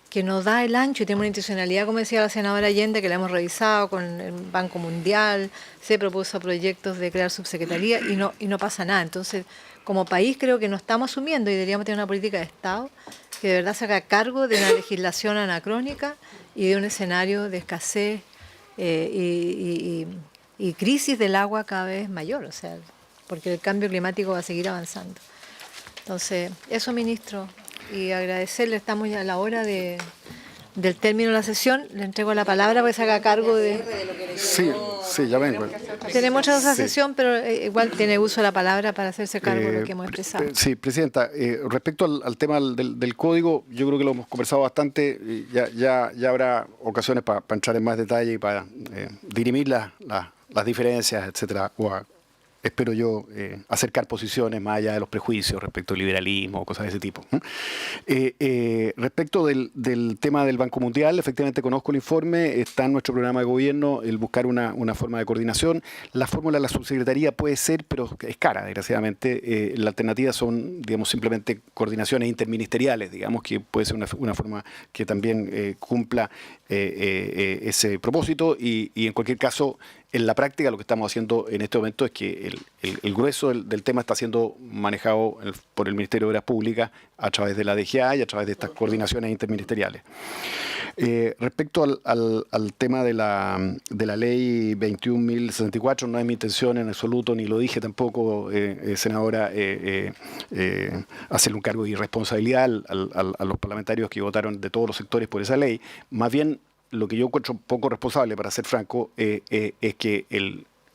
que nos da el ancho y tenemos una institucionalidad, como decía la senadora Allende, que la hemos revisado con el Banco Mundial, se propuso proyectos de crear subsecretaría y no pasa nada. Entonces, como país creo que no estamos asumiendo y deberíamos tener una política de Estado que de verdad se haga cargo de una legislación anacrónica y de un escenario de escasez y crisis del agua cada vez mayor, o sea, porque el cambio climático va a seguir avanzando. Entonces, eso, ministro, y agradecerle, estamos ya a la hora del término de la sesión. Le entrego la palabra para que se haga cargo de... Sí, ya vengo. Tenemos otra sesión, pero igual tiene uso de la palabra para hacerse cargo de lo que hemos expresado. Sí, Presidenta, respecto al tema del código, yo creo que lo hemos conversado bastante, ya habrá ocasiones para entrar en más detalle y para dirimir las diferencias, etcétera, espero yo, acercar posiciones más allá de los prejuicios respecto al liberalismo o cosas de ese tipo. Respecto del tema del Banco Mundial, efectivamente conozco el informe, está en nuestro programa de gobierno el buscar una forma de coordinación. La fórmula de la subsecretaría puede ser, pero es cara, desgraciadamente. La alternativa son, digamos, simplemente coordinaciones interministeriales, digamos, que puede ser una forma que también cumpla ese propósito y en cualquier caso, en la práctica lo que estamos haciendo en este momento es que el grueso del tema está siendo manejado por el Ministerio de Obras Públicas a través de la DGA y a través de estas coordinaciones interministeriales. Respecto al tema de la ley 21.064, no es mi intención en absoluto, ni lo dije tampoco, senadora, hacerle un cargo de irresponsabilidad a los parlamentarios que votaron de todos los sectores por esa ley. Más bien, lo que yo encuentro poco responsable, para ser franco, es que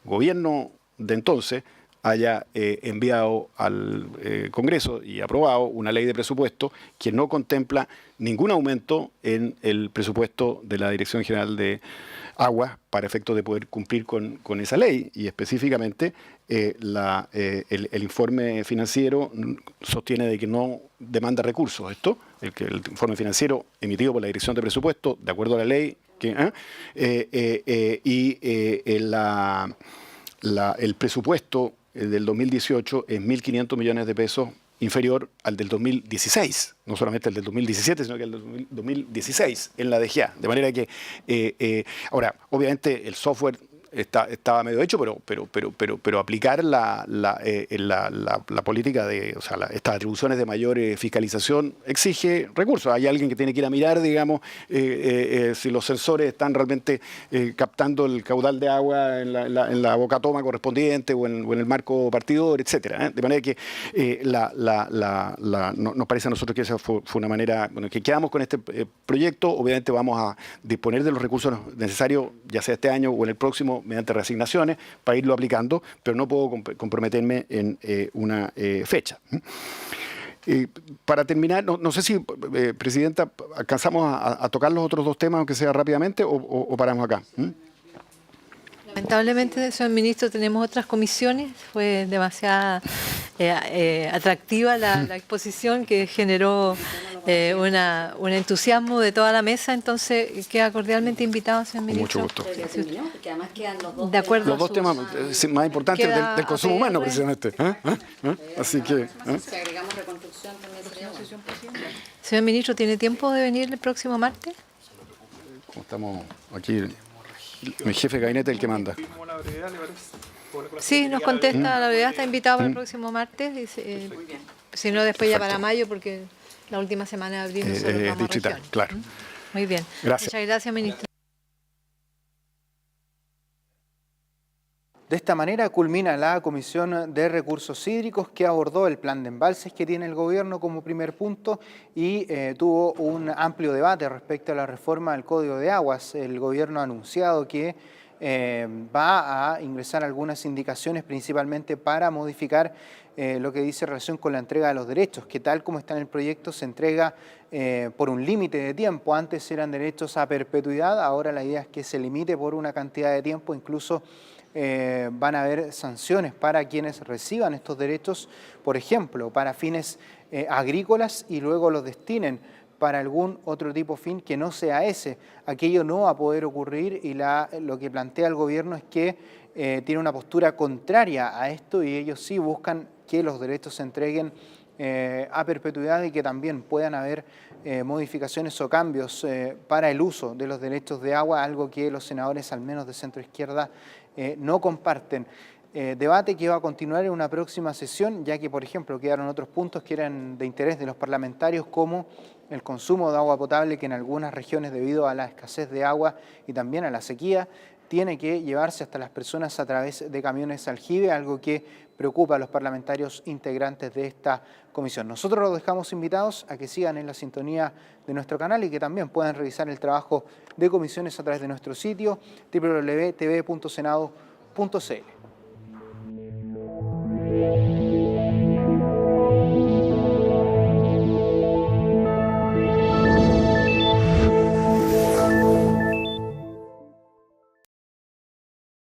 gobierno de entonces haya enviado al Congreso y aprobado una ley de presupuesto que no contempla ningún aumento en el presupuesto de la Dirección General de Aguas para efectos de poder cumplir con esa ley. Y específicamente el informe financiero sostiene de que no demanda recursos. El informe financiero emitido por la Dirección de Presupuesto, de acuerdo a la ley, el presupuesto del 2018 es 1.500 millones de pesos inferior al del 2016, no solamente el del 2017, sino que el del 2016 en la DGA. De manera que, ahora, obviamente el software estaba medio hecho, pero aplicar la política de, o sea, estas atribuciones de mayor fiscalización exige recursos. Hay alguien que tiene que ir a mirar, digamos, si los sensores están realmente captando el caudal de agua en la bocatoma correspondiente o en el marco partidor, etcétera. De manera que nos parece a nosotros que esa fue una manera, bueno, que quedamos con este proyecto. Obviamente vamos a disponer de los recursos necesarios, ya sea este año o en el próximo, mediante reasignaciones, para irlo aplicando, pero no puedo comprometerme en una fecha. Para terminar, no sé si, Presidenta, alcanzamos a tocar los otros dos temas, aunque sea rápidamente, o paramos acá. Lamentablemente, señor ministro, tenemos otras comisiones. Fue demasiado atractiva la exposición, que generó un entusiasmo de toda la mesa. Entonces, queda cordialmente invitado, señor ministro. Mucho gusto. Porque además quedan los dos. De acuerdo. Los dos temas más importantes del consumo humano, precisamente. Así que... Si agregamos reconstrucción, también sería bueno. Señor ministro, ¿tiene tiempo de venir el próximo martes? Como estamos aquí... Mi jefe de gabinete es el que manda. Sí, nos contesta, la verdad está invitado para el próximo martes. Y, si no, después ya para mayo, porque la última semana de abril nosotros vamos distrital, a regiones. claro. Muy bien. Gracias. Muchas gracias, ministro. De esta manera culmina la Comisión de Recursos Hídricos, que abordó el plan de embalses que tiene el gobierno como primer punto y tuvo un amplio debate respecto a la reforma del Código de Aguas. El gobierno ha anunciado que va a ingresar algunas indicaciones, principalmente para modificar lo que dice relación con la entrega de los derechos, que tal como está en el proyecto se entrega por un límite de tiempo. Antes eran derechos a perpetuidad, ahora la idea es que se limite por una cantidad de tiempo. Incluso van a haber sanciones para quienes reciban estos derechos, por ejemplo, para fines agrícolas, y luego los destinen para algún otro tipo de fin que no sea ese. Aquello no va a poder ocurrir, y lo que plantea el gobierno es que tiene una postura contraria a esto, y ellos sí buscan que los derechos se entreguen a perpetuidad y que también puedan haber modificaciones o cambios para el uso de los derechos de agua, algo que los senadores, al menos de centro izquierda, no comparten. Debate que va a continuar en una próxima sesión, ya que, por ejemplo, quedaron otros puntos que eran de interés de los parlamentarios, como el consumo de agua potable, que en algunas regiones, debido a la escasez de agua y también a la sequía, tiene que llevarse hasta las personas a través de camiones aljibe, algo que preocupa a los parlamentarios integrantes de esta comisión. Nosotros los dejamos invitados a que sigan en la sintonía de nuestro canal y que también puedan revisar el trabajo de comisiones a través de nuestro sitio www.tv.senado.cl.